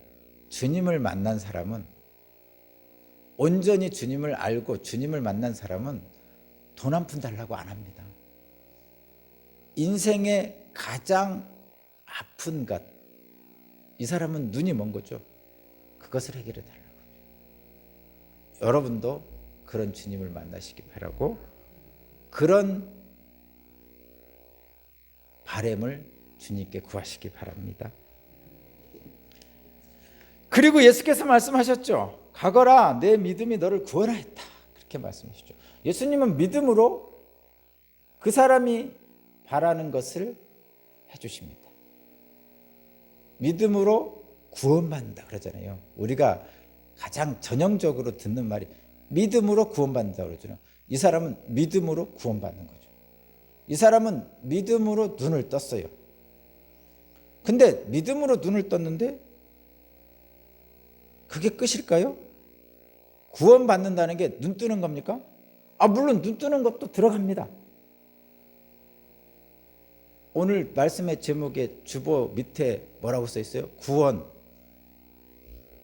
주님을 만난 사람은, 온전히 주님을 알고 주님을 만난 사람은 돈 한 푼 달라고 안 합니다. 인생의 가장 아픈 것, 이 사람은 눈이 먼 거죠. 그것을 해결해 달라고. 여러분도 그런 주님을 만나시기 바라고, 그런 바람을 주님께 구하시기 바랍니다. 그리고 예수께서 말씀하셨죠. 가거라, 내 믿음이 너를 구원하였다. 그렇게 말씀하시죠. 예수님은 믿음으로 그 사람이 바라는 것을 해주십니다. 믿음으로 구원받는다 그러잖아요. 우리가 가장 전형적으로 듣는 말이 믿음으로 구원받는다 그러잖아요. 이 사람은 믿음으로 구원받는 거죠. 이 사람은 믿음으로 눈을 떴어요. 근데 믿음으로 눈을 떴는데 그게 끝일까요? 구원받는다는 게 눈 뜨는 겁니까? 물론 눈 뜨는 것도 들어갑니다. 오늘 말씀의 제목의 주보 밑에 뭐라고 써 있어요? 구원,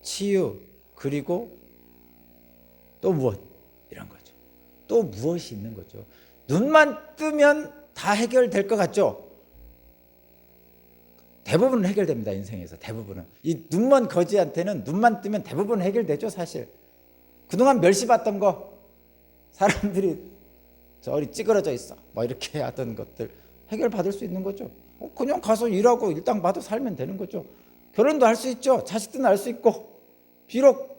치유, 그리고 또 무엇? 이런 거죠. 또 무엇이 있는 거죠. 눈만 뜨면 다 해결될 것 같죠? 대부분은 해결됩니다. 인생에서 대부분은. 이 눈먼 거지한테는 눈만 뜨면 대부분 해결되죠. 사실 그동안 멸시받던 거, 사람들이 저리 찌그러져 있어 뭐 이렇게 하던 것들 해결받을 수 있는 거죠. 그냥 가서 일하고 일당 받아 살면 되는 거죠. 결혼도 할 수 있죠. 자식도 낳을 수 있고, 비록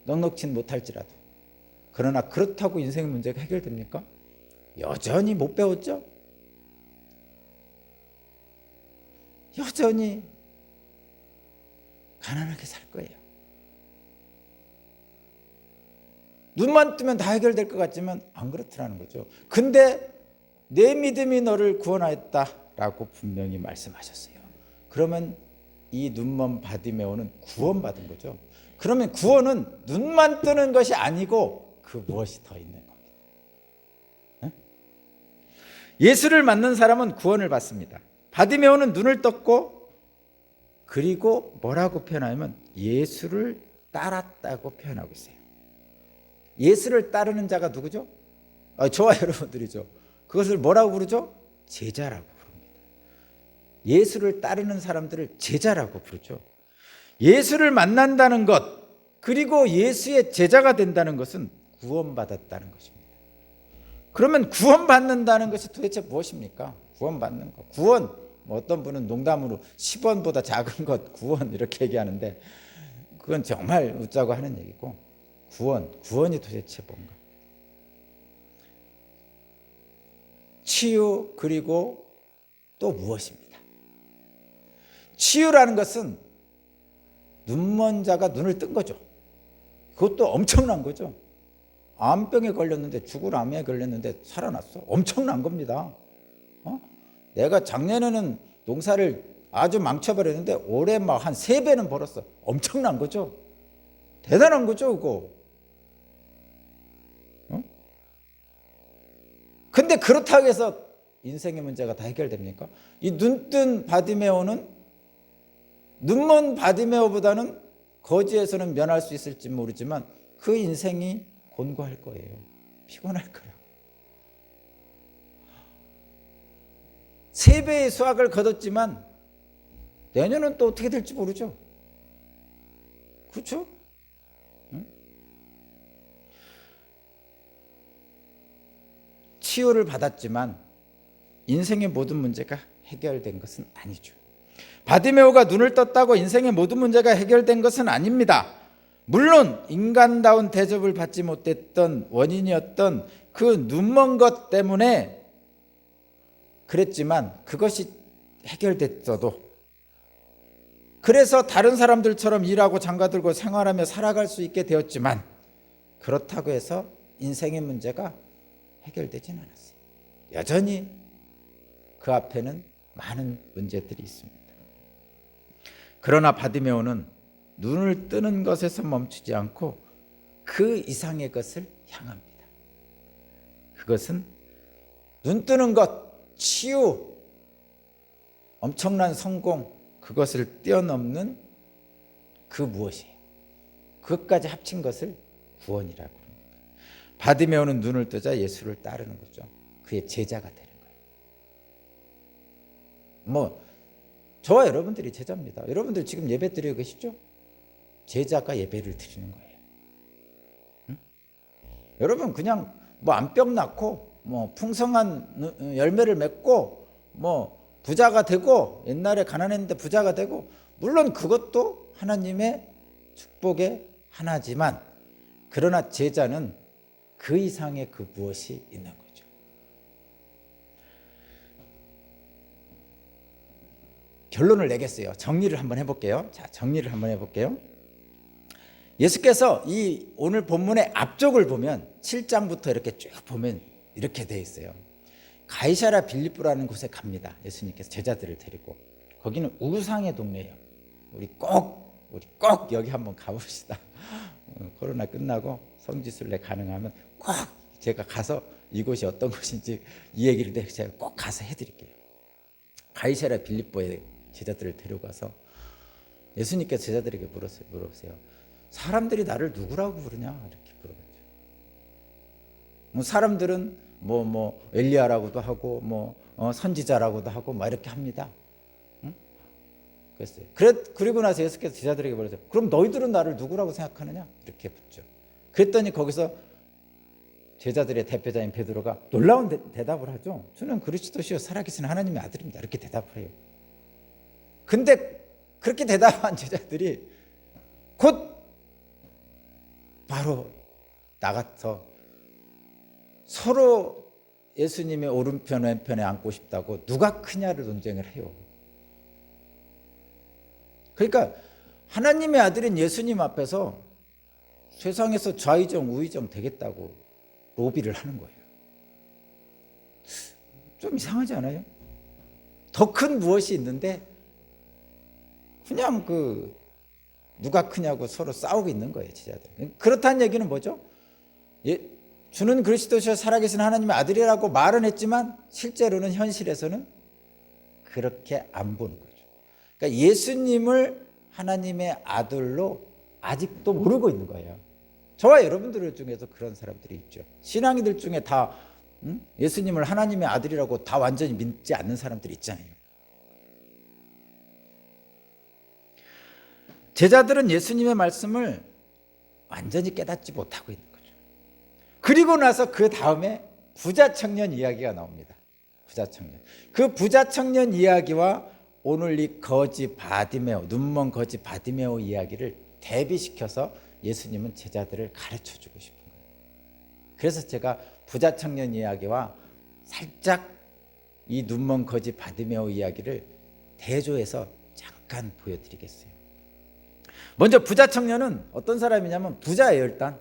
넉넉진 못할지라도. 그러나 그렇다고 인생 문제가 해결됩니까? 여전히 못 배웠죠. 여전히 가난하게 살 거예요. 눈만 뜨면 다 해결될 것 같지만 안 그렇더라는 거죠. 근데 내 믿음이 너를 구원하였다라고 분명히 말씀하셨어요. 그러면 이 눈먼 바디메오는 구원받은 거죠. 그러면 구원은 눈만 뜨는 것이 아니고 그 무엇이 더 있는 겁니다. 예수를 만난 사람은 구원을 받습니다. 바디메오는 눈을 떴고, 그리고 뭐라고 표현하면 예수를 따랐다고 표현하고 있어요. 예수를 따르는 자가 누구죠? 저와 여러분들이죠. 그것을 뭐라고 부르죠? 제자라고 부릅니다. 예수를 따르는 사람들을 제자라고 부르죠. 예수를 만난다는 것, 그리고 예수의 제자가 된다는 것은 구원받았다는 것입니다. 그러면 구원받는다는 것이 도대체 무엇입니까? 구원받는 것. 구원, 어떤 분은 농담으로 10원보다 작은 것 구원 이렇게 얘기하는데, 그건 정말 웃자고 하는 얘기고, 구원이 도대체 뭔가? 치유, 그리고 또 무엇입니다? 치유라는 것은 눈먼 자가 눈을 뜬 거죠. 그것도 엄청난 거죠. 암병에 걸렸는데, 죽을 암에 걸렸는데 살아났어. 엄청난 겁니다. 내가 작년에는 농사를 아주 망쳐버렸는데 올해 막 한 3배는 벌었어. 엄청난 거죠. 대단한 거죠, 그거. 근데 그렇다고 해서 인생의 문제가 다 해결됩니까? 이 눈뜬 바디메오는, 눈먼 바디메오보다는 거지에서는 면할 수 있을지 모르지만 그 인생이 곤고할 거예요. 피곤할 거예요. 3배의 수확을 거뒀지만 내년은 또 어떻게 될지 모르죠. 그렇죠? 치유를 받았지만 인생의 모든 문제가 해결된 것은 아니죠. 바디메오가 눈을 떴다고 인생의 모든 문제가 해결된 것은 아닙니다. 물론 인간다운 대접을 받지 못했던 원인이었던 그 눈먼 것 때문에 그랬지만 그것이 해결됐어도, 그래서 다른 사람들처럼 일하고 장가들고 생활하며 살아갈 수 있게 되었지만, 그렇다고 해서 인생의 문제가 해결되진 않았어요. 여전히 그 앞에는 많은 문제들이 있습니다. 그러나 바디메오는 눈을 뜨는 것에서 멈추지 않고 그 이상의 것을 향합니다. 그것은 눈 뜨는 것, 치유, 엄청난 성공, 그것을 뛰어넘는 그 무엇이에요. 그것까지 합친 것을 구원이라고 합니다. 바디메오는 눈을 뜨자 예수를 따르는 거죠. 그의 제자가 되는 거예요. 저와 여러분들이 제자입니다. 여러분들 지금 예배 드리고 계시죠? 제자가 예배를 드리는 거예요. 응? 여러분 그냥 암병 낳고 풍성한 열매를 맺고 부자가 되고, 옛날에 가난했는데 부자가 되고, 물론 그것도 하나님의 축복의 하나지만, 그러나 제자는 그 이상의 그 무엇이 있는 거죠. 결론을 내겠어요. 정리를 한번 해볼게요. 자, 정리를 한번 해볼게요. 예수께서 이 오늘 본문의 앞쪽을 보면 7장부터 이렇게 쭉 보면 이렇게 돼 있어요. 가이사랴 빌립보라는 곳에 갑니다. 예수님께서 제자들을 데리고. 거기는 우상의 동네예요. 우리 꼭 여기 한번 가봅시다. 코로나 끝나고 성지순례 가능하면 꼭 제가 가서 이곳이 어떤 곳인지 이 얘기를 제가 꼭 가서 해드릴게요. 가이사랴 빌립보에 제자들을 데려가서 예수님께서 제자들에게 물어보세요. 사람들이 나를 누구라고 부르냐? 이렇게 물어봤죠. 사람들은 엘리야라고도 하고 선지자라고도 하고 이렇게 합니다. 응? 그랬어요. 그리고 나서 예수께서 제자들에게 물었어요. 그럼 너희들은 나를 누구라고 생각하느냐? 이렇게 묻죠. 그랬더니 거기서 제자들의 대표자인 베드로가 놀라운 대답을 하죠. 저는 그리스도시요 살아계신 하나님의 아들입니다. 이렇게 대답을 해요. 근데 그렇게 대답한 제자들이 곧 바로 나가서 서로 예수님의 오른편 왼편에 앉고 싶다고 누가 크냐를 논쟁을 해요. 그러니까 하나님의 아들인 예수님 앞에서 세상에서 좌의정 우의정 되겠다고 로비를 하는 거예요. 좀 이상하지 않아요? 더 큰 무엇이 있는데 그냥 누가 크냐고 서로 싸우고 있는 거예요, 제자들. 그렇다는 얘기는 뭐죠? 주는 그리스도시여 살아계신 하나님의 아들이라고 말은 했지만 실제로는 현실에서는 그렇게 안 보는 거죠. 그러니까 예수님을 하나님의 아들로 아직도 모르고 있는 거예요. 저와 여러분들 중에서 그런 사람들이 있죠. 신앙이들 중에 다 예수님을 하나님의 아들이라고 다 완전히 믿지 않는 사람들이 있잖아요. 제자들은 예수님의 말씀을 완전히 깨닫지 못하고 있는 거죠. 그리고 나서 그 다음에 부자 청년 이야기가 나옵니다. 부자 청년. 그 부자 청년 이야기와 오늘 이 거지 바디메오, 눈먼 거지 바디메오 이야기를 대비시켜서 예수님은 제자들을 가르쳐 주고 싶은 거예요. 그래서 제가 부자 청년 이야기와 살짝 이 눈먼 거지 바디메오 이야기를 대조해서 잠깐 보여드리겠어요. 먼저 부자 청년은 어떤 사람이냐면 부자예요. 일단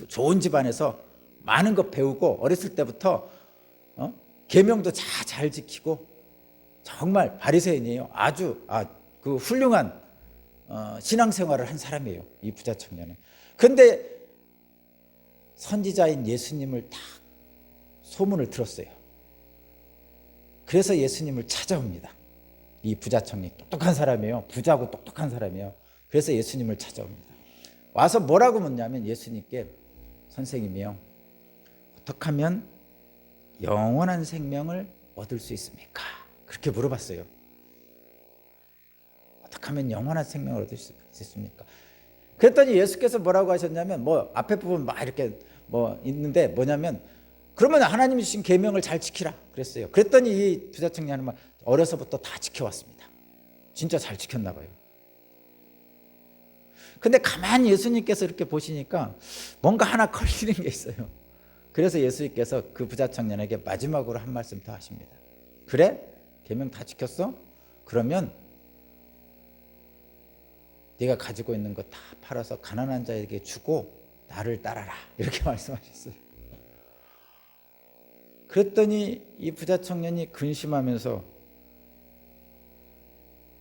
좋은 집안에서 많은 거 배우고 어렸을 때부터 계명도 잘 지키고 정말 바리새인이에요. 아주 그 훌륭한 신앙생활을 한 사람이에요. 이 부자 청년은. 그런데 선지자인 예수님을 다 소문을 들었어요. 그래서 예수님을 찾아옵니다. 이 부자 청년 똑똑한 사람이에요. 부자고 똑똑한 사람이에요. 그래서 예수님을 찾아옵니다. 와서 뭐라고 묻냐면 예수님께 선생님이요, 어떻게 하면 영원한 생명을 얻을 수 있습니까? 그렇게 물어봤어요. 어떻게 하면 영원한 생명을 얻을 수 있습니까? 그랬더니 예수께서 뭐라고 하셨냐면 앞에 부분 이렇게 있는데 뭐냐면 그러면 하나님이 주신 계명을 잘 지키라 그랬어요. 그랬더니 이 부자 청년은 어려서부터 다 지켜왔습니다. 진짜 잘 지켰나 봐요. 근데 가만히 예수님께서 이렇게 보시니까 뭔가 하나 걸리는 게 있어요. 그래서 예수님께서 그 부자 청년에게 마지막으로 한 말씀 더 하십니다. 그래? 계명 다 지켰어? 그러면 네가 가지고 있는 거 다 팔아서 가난한 자에게 주고 나를 따라라. 이렇게 말씀하셨어요. 그랬더니 이 부자 청년이 근심하면서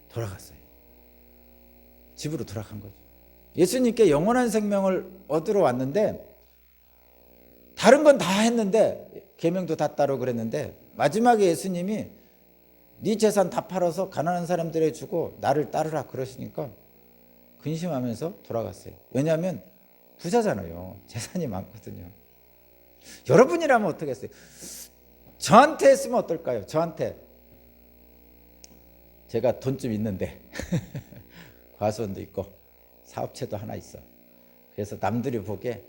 돌아갔어요. 집으로 돌아간 거죠. 예수님께 영원한 생명을 얻으러 왔는데 다른 건 다 했는데 계명도 다 따르고 그랬는데 마지막에 예수님이 네 재산 다 팔아서 가난한 사람들에게 주고 나를 따르라 그러시니까 근심하면서 돌아갔어요. 왜냐하면 부자잖아요. 재산이 많거든요. 여러분이라면 어떻게 했어요? 저한테 했으면 어떨까요? 저한테 제가 돈 좀 있는데 과수원도 있고 사업체도 하나 있어. 그래서 남들이 보기에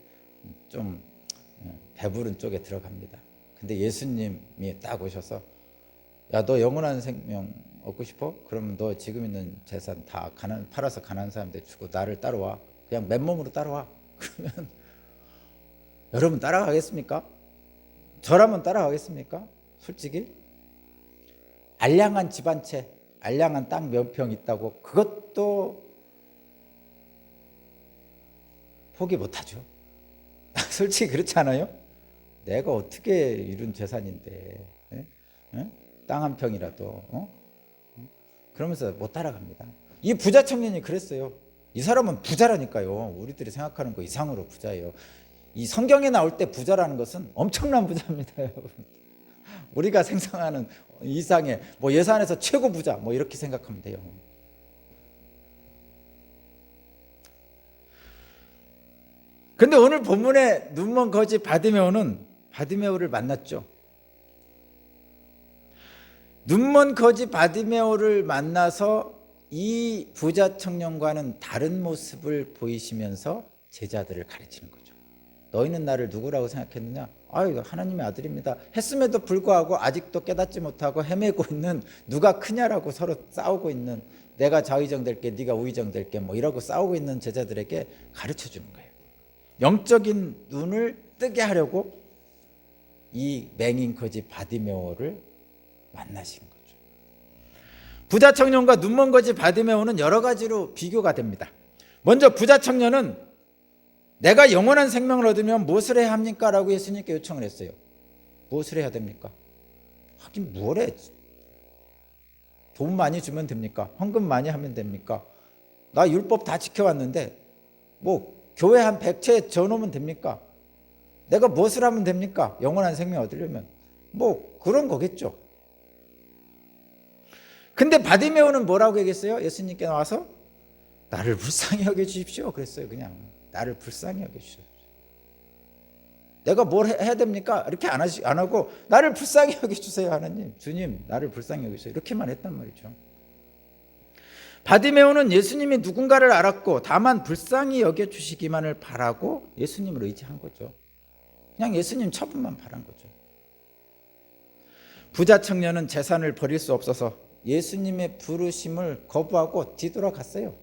좀 배부른 쪽에 들어갑니다. 근데 예수님이 딱 오셔서 야, 너 영원한 생명 얻고 싶어? 그러면 너 지금 있는 재산 다 팔아서 가난한 사람들 주고 나를 따라와. 그냥 맨몸으로 따라와. 그러면 여러분 따라가겠습니까? 저라면 따라가겠습니까? 솔직히 알량한 집 한 채, 알량한 땅 몇 평 있다고 그것도 포기 못하죠. 솔직히 그렇지 않아요? 내가 어떻게 이룬 재산인데 땅 한 평이라도 그러면서 못 따라갑니다. 이 부자 청년이 그랬어요. 이 사람은 부자라니까요. 우리들이 생각하는 거 이상으로 부자예요. 이 성경에 나올 때 부자라는 것은 엄청난 부자입니다, 여러분. 우리가 생각하는 이상의 뭐 예산에서 최고 부자 뭐 이렇게 생각하면 돼요. 근데 오늘 본문에 눈먼 거지 바디메오는 바디메오를 만났죠. 눈먼 거지 바디메오를 만나서 이 부자 청년과는 다른 모습을 보이시면서 제자들을 가르치는 거죠. 너희는 나를 누구라고 생각했느냐? 아유, 하나님의 아들입니다. 했음에도 불구하고 아직도 깨닫지 못하고 헤매고 있는 누가 크냐라고 서로 싸우고 있는 내가 좌의정 될게 네가 우의정 될게 뭐 이러고 싸우고 있는 제자들에게 가르쳐 주는 거예요. 영적인 눈을 뜨게 하려고 이 맹인 거지 바디메오를 만나신 거죠. 부자 청년과 눈먼 거지 바디메오는 여러 가지로 비교가 됩니다. 먼저 부자 청년은 내가 영원한 생명을 얻으면 무엇을 해야 합니까? 라고 예수님께 요청을 했어요. 무엇을 해야 됩니까? 하긴 뭘 해? 돈 많이 주면 됩니까? 헌금 많이 하면 됩니까? 나 율법 다 지켜왔는데 뭐 교회 한 100채 져놓으면 됩니까? 내가 무엇을 하면 됩니까? 영원한 생명 얻으려면 뭐 그런 거겠죠. 근데 바디메오는 뭐라고 얘기했어요? 예수님께 나와서 나를 불쌍히 여겨주십시오 그랬어요. 그냥 나를 불쌍히 여겨주십시오. 내가 뭘 해야 됩니까? 이렇게 안 하고 나를 불쌍히 여겨주세요. 하나님, 주님 나를 불쌍히 여겨주세요. 이렇게만 했단 말이죠. 바디메오는 예수님이 누군가를 알았고 다만 불쌍히 여겨주시기만을 바라고 예수님을 의지한 거죠. 그냥 예수님 처분만 바란 거죠. 부자 청년은 재산을 버릴 수 없어서 예수님의 부르심을 거부하고 뒤돌아갔어요.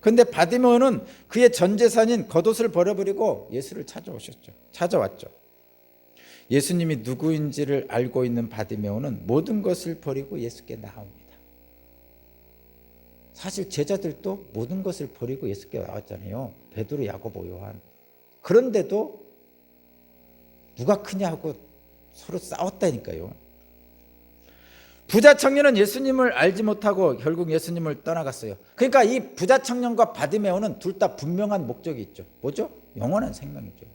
그런데 바디메오는 그의 전 재산인 겉옷을 버려버리고 예수를 찾아왔죠. 예수님이 누구인지를 알고 있는 바디메오는 모든 것을 버리고 예수께 나옵니다. 사실 제자들도 모든 것을 버리고 예수께 나왔잖아요. 베드로, 야고보, 요한. 그런데도 누가 크냐 하고 서로 싸웠다니까요. 부자 청년은 예수님을 알지 못하고 결국 예수님을 떠나갔어요. 그러니까 이 부자 청년과 바디메오는 둘 다 분명한 목적이 있죠. 뭐죠? 영원한 생명이죠.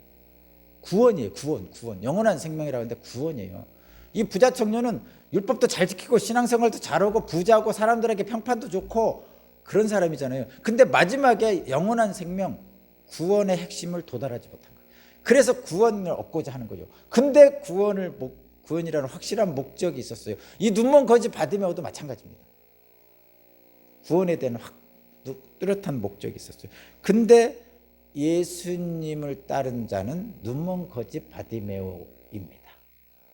구원이에요. 구원. 영원한 생명이라고 하는데 구원이에요. 이 부자 청년은 율법도 잘 지키고 신앙생활도 잘하고 부자고 사람들에게 평판도 좋고 그런 사람이잖아요. 근데 마지막에 영원한 생명, 구원의 핵심을 도달하지 못한 거예요. 그래서 구원을 얻고자 하는 거죠. 근데 구원이라는 확실한 목적이 있었어요. 이 눈먼 거지 바디메오도 마찬가지입니다. 구원에 대한 뚜렷한 목적이 있었어요. 근데 예수님을 따른 자는 눈먼 거지 바디메오입니다.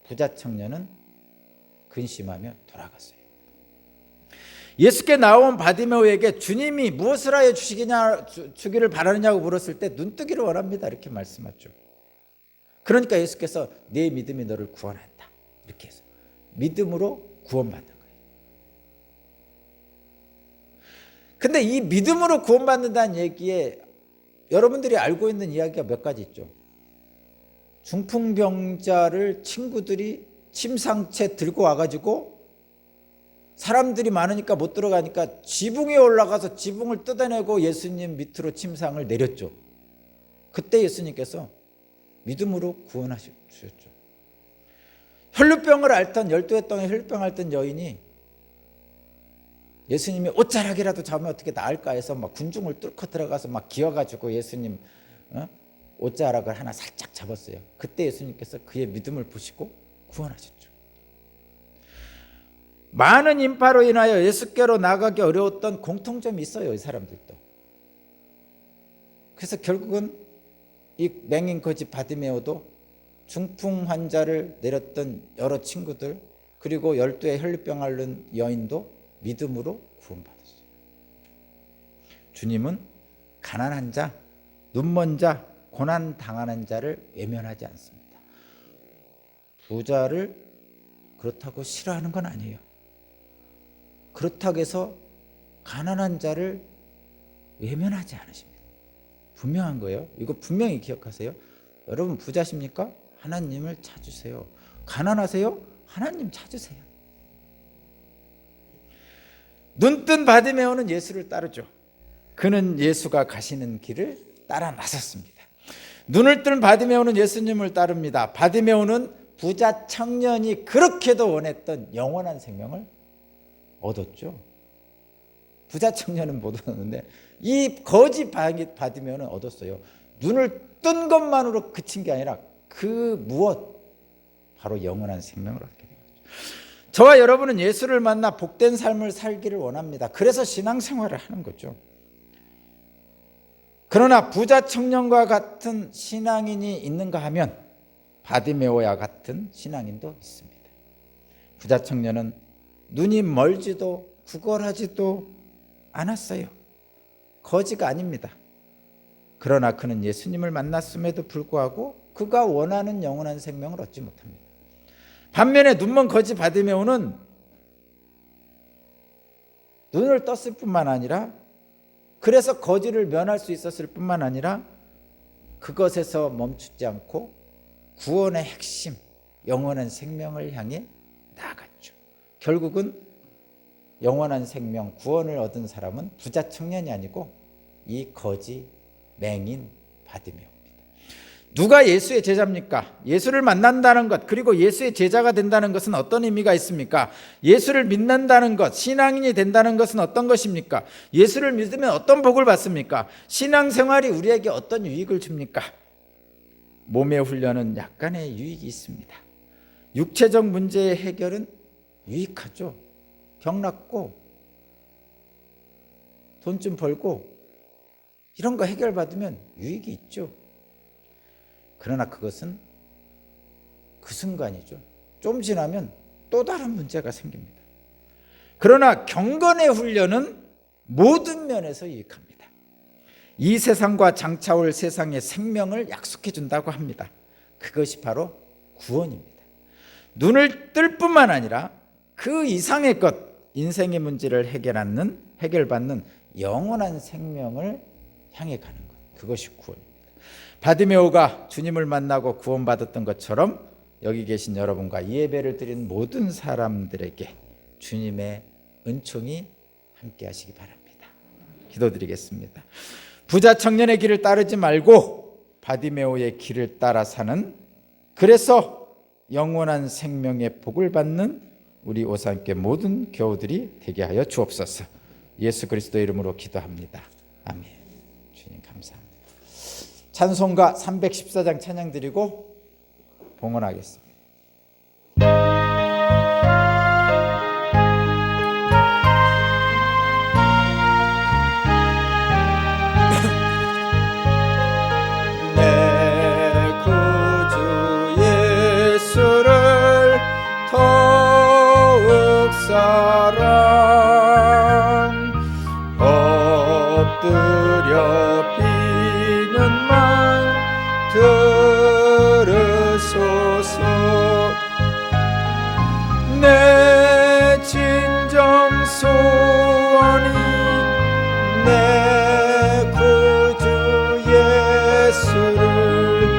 부자 청년은 근심하며 돌아갔어요. 예수께 나온 바디메오에게 주님이 무엇을 하여 주기를 바라느냐고 물었을 때 눈뜨기를 원합니다 이렇게 말씀하죠. 그러니까 예수께서 네 믿음이 너를 구원한다 이렇게 해서 믿음으로 구원받는 거예요. 근데 이 믿음으로 구원받는다는 얘기에 여러분들이 알고 있는 이야기가 몇 가지 있죠. 중풍병자를 친구들이 침상채 들고 와가지고 사람들이 많으니까 못 들어가니까 지붕에 올라가서 지붕을 뜯어내고 예수님 밑으로 침상을 내렸죠. 그때 예수님께서 믿음으로 구원하셨죠. 혈루병을 앓던 12해 동안 혈루병 앓던 여인이 예수님이 옷자락이라도 잡으면 어떻게 나을까 해서 막 군중을 뚫고 들어가서 막 기어가지고 예수님 옷자락을 하나 살짝 잡았어요. 그때 예수님께서 그의 믿음을 보시고 구원하셨죠. 많은 인파로 인하여 예수께로 나가기 어려웠던 공통점이 있어요. 이 사람들도. 그래서 결국은 이 맹인 거지 바디메오도 중풍 환자를 내렸던 여러 친구들 그리고 12의 혈루병 앓는 여인도 믿음으로 구원받았어요. 주님은 가난한 자, 눈먼 자, 고난 당하는 자를 외면하지 않습니다. 부자를 그렇다고 싫어하는 건 아니에요. 그렇다고 해서 가난한 자를 외면하지 않으십니다. 분명한 거예요. 이거 분명히 기억하세요. 여러분 부자십니까? 하나님을 찾으세요. 가난하세요? 하나님 찾으세요. 눈뜬 바디메오는 예수를 따르죠. 그는 예수가 가시는 길을 따라 나섰습니다. 눈을 뜬 바디메오는 예수님을 따릅니다. 바디메오는 부자 청년이 그렇게도 원했던 영원한 생명을 얻었죠. 부자 청년은 못 얻었는데 이 거지 바디메오는 얻었어요. 눈을 뜬 것만으로 그친 게 아니라 그 무엇 바로 영원한 생명을 얻게 된 거죠. 저와 여러분은 예수를 만나 복된 삶을 살기를 원합니다. 그래서 신앙생활을 하는 거죠. 그러나 부자 청년과 같은 신앙인이 있는가 하면 바디메오와 같은 신앙인도 있습니다. 부자 청년은 눈이 멀지도 구걸하지도 않았어요. 거지가 아닙니다. 그러나 그는 예수님을 만났음에도 불구하고 그가 원하는 영원한 생명을 얻지 못합니다. 반면에 눈먼 거지 바디메오는 눈을 떴을 뿐만 아니라 그래서 거지를 면할 수 있었을 뿐만 아니라 그것에서 멈추지 않고 구원의 핵심 영원한 생명을 향해 나아갔죠. 결국은 영원한 생명 구원을 얻은 사람은 부자 청년이 아니고 이 거지 맹인 바디메오입니다. 누가 예수의 제자입니까? 예수를 만난다는 것 그리고 예수의 제자가 된다는 것은 어떤 의미가 있습니까? 예수를 믿는다는 것, 신앙인이 된다는 것은 어떤 것입니까? 예수를 믿으면 어떤 복을 받습니까? 신앙생활이 우리에게 어떤 유익을 줍니까? 몸의 훈련은 약간의 유익이 있습니다. 육체적 문제의 해결은 유익하죠. 병 낫고 돈 좀 벌고 이런 거 해결받으면 유익이 있죠. 그러나 그것은 그 순간이죠. 좀 지나면 또 다른 문제가 생깁니다. 그러나 경건의 훈련은 모든 면에서 유익합니다. 이 세상과 장차올 세상의 생명을 약속해 준다고 합니다. 그것이 바로 구원입니다. 눈을 뜰 뿐만 아니라 그 이상의 것, 인생의 문제를 해결받는 영원한 생명을 향해 가는 것, 그것이 구원입니다. 바디메오가 주님을 만나고 구원받았던 것처럼 여기 계신 여러분과 이 예배를 드린 모든 사람들에게 주님의 은총이 함께 하시기 바랍니다. 기도드리겠습니다. 부자 청년의 길을 따르지 말고 바디메오의 길을 따라 사는, 그래서 영원한 생명의 복을 받는 우리 오산교회 모든 교우들이 되게 하여 주옵소서. 예수 그리스도의 이름으로 기도합니다. 아멘. 주님 감사합니다. 찬송가 314장 찬양 드리고 봉헌하겠습니다. 내 구주 예수를 더욱 사랑 진정 소원이 내 구주 예수를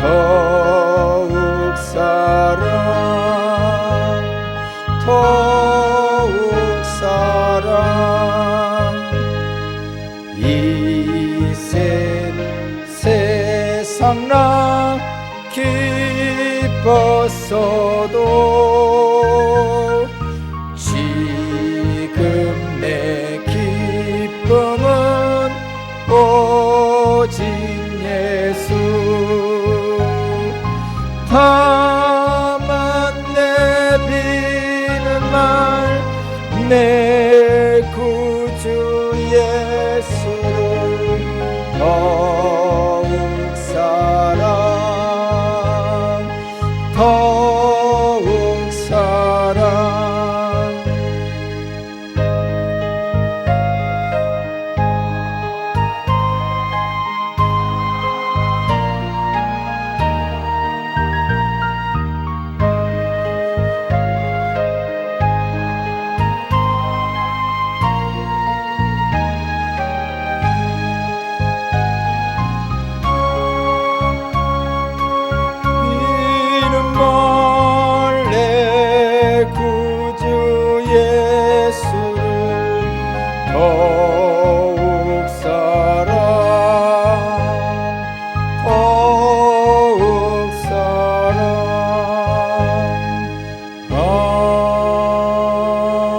더욱 사랑 이 세상 나 기뻤어도 지금 내 기쁨은 오직 예수 다만 내비는 말 내 구주 예수를 더욱 사랑 내 구주 예수를 더욱 사랑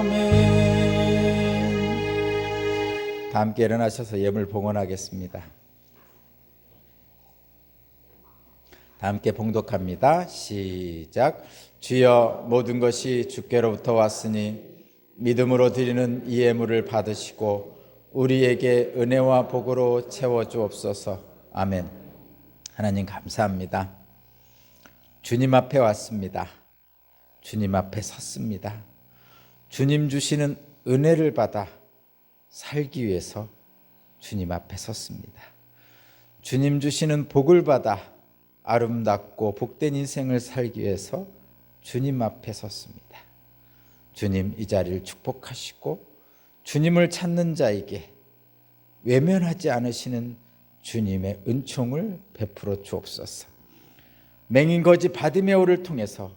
아멘. 다 함께 일어나셔서 예물 봉헌하겠습니다. 다 함께 봉독합니다. 시작. 주여 모든 것이 주께로부터 왔으니 믿음으로 드리는 이 예물을 받으시고 우리에게 은혜와 복으로 채워주옵소서. 아멘. 하나님 감사합니다. 주님 앞에 왔습니다. 주님 앞에 섰습니다. 주님 주시는 은혜를 받아 살기 위해서 주님 앞에 섰습니다. 주님 주시는 복을 받아 아름답고 복된 인생을 살기 위해서 주님 앞에 섰습니다. 주님 이 자리를 축복하시고 주님을 찾는 자에게 외면하지 않으시는 주님의 은총을 베풀어 주옵소서. 맹인 거지 바디메오를 통해서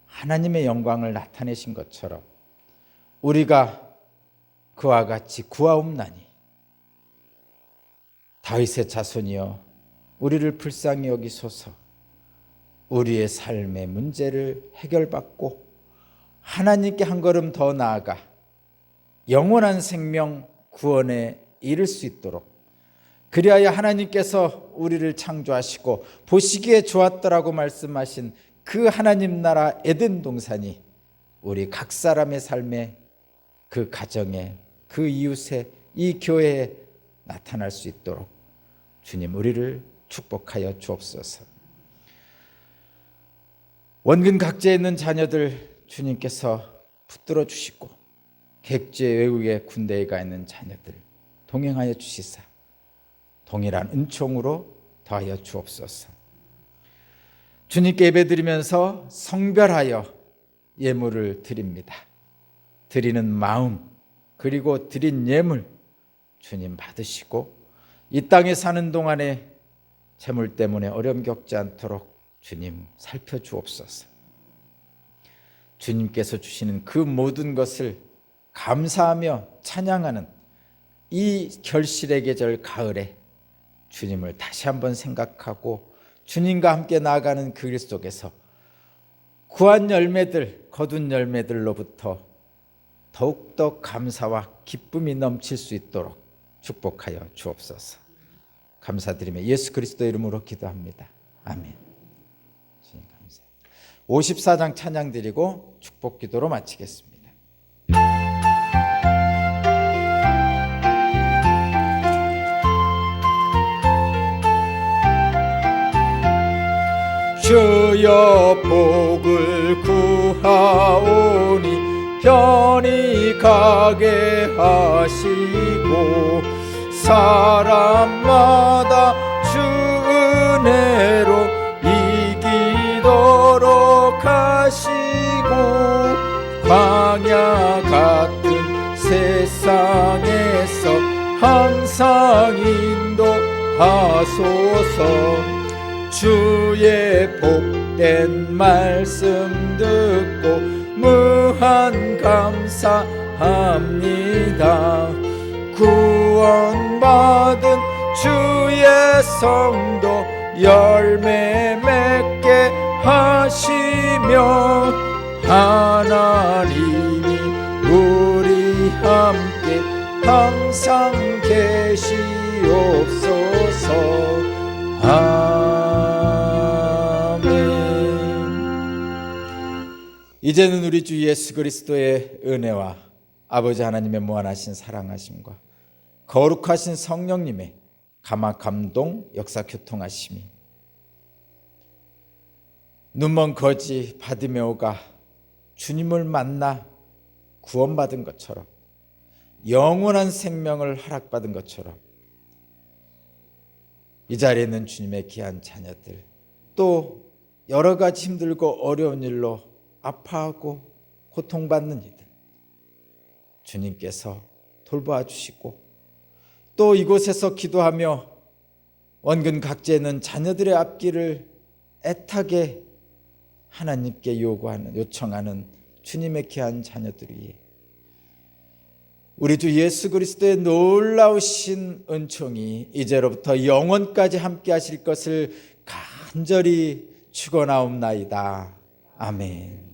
하나님의 영광을 나타내신 것처럼 우리가 그와 같이 구하옵나니 다윗의 자손이여 우리를 불쌍히 여기소서. 우리의 삶의 문제를 해결받고 하나님께 한 걸음 더 나아가 영원한 생명 구원에 이를 수 있도록, 그리하여 하나님께서 우리를 창조하시고 보시기에 좋았더라고 말씀하신 그 하나님 나라 에덴 동산이 우리 각 사람의 삶에, 그 가정에, 그 이웃에, 이 교회에 나타날 수 있도록 주님 우리를 축복하여 주옵소서. 원근 각지에 있는 자녀들 주님께서 붙들어 주시고 객지 외국의 군대에 가 있는 자녀들 동행하여 주시사 동일한 은총으로 더하여 주옵소서. 주님께 예배드리면서 성별하여 예물을 드립니다. 드리는 마음 그리고 드린 예물 주님 받으시고 이 땅에 사는 동안에 재물 때문에 어려움 겪지 않도록 주님 살펴주옵소서. 주님께서 주시는 그 모든 것을 감사하며 찬양하는 이 결실의 계절 가을에 주님을 다시 한번 생각하고 주님과 함께 나아가는 그 길 속에서 구한 열매들, 거둔 열매들로부터 더욱더 감사와 기쁨이 넘칠 수 있도록 축복하여 주옵소서. 감사드리며 예수 그리스도 이름으로 기도합니다. 아멘. 주님 감사합니다. 54장 찬양 드리고 축복 기도로 마치겠습니다. 주여 복을 구하오니 편히 가게 하시고 사람마다 주 은혜로 이기도록 하시고 광야 세상에서 항상 인도하소서. 주의 복된 말씀 듣고 무한 감사합니다. 구원받은 주의 성도 열매 맺게 하시며 하나님이 우리 함께 항상 계시옵소서. 이제는 우리 주 예수 그리스도의 은혜와 아버지 하나님의 무한하신 사랑하심과 거룩하신 성령님의 감화 감동 역사 교통하심이 눈먼 거지 바디메오가 주님을 만나 구원받은 것처럼 영원한 생명을 허락받은 것처럼 이 자리에 있는 주님의 귀한 자녀들, 또 여러 가지 힘들고 어려운 일로 아파하고 고통받는 이들 주님께서 돌보아 주시고, 또 이곳에서 기도하며 원근 각지에 있는 자녀들의 앞길을 애타게 하나님께 요청하는 주님의 귀한 자녀들 위해 우리 주 예수 그리스도의 놀라우신 은총이 이제로부터 영원까지 함께 하실 것을 간절히 축원하옵나이다. 아멘.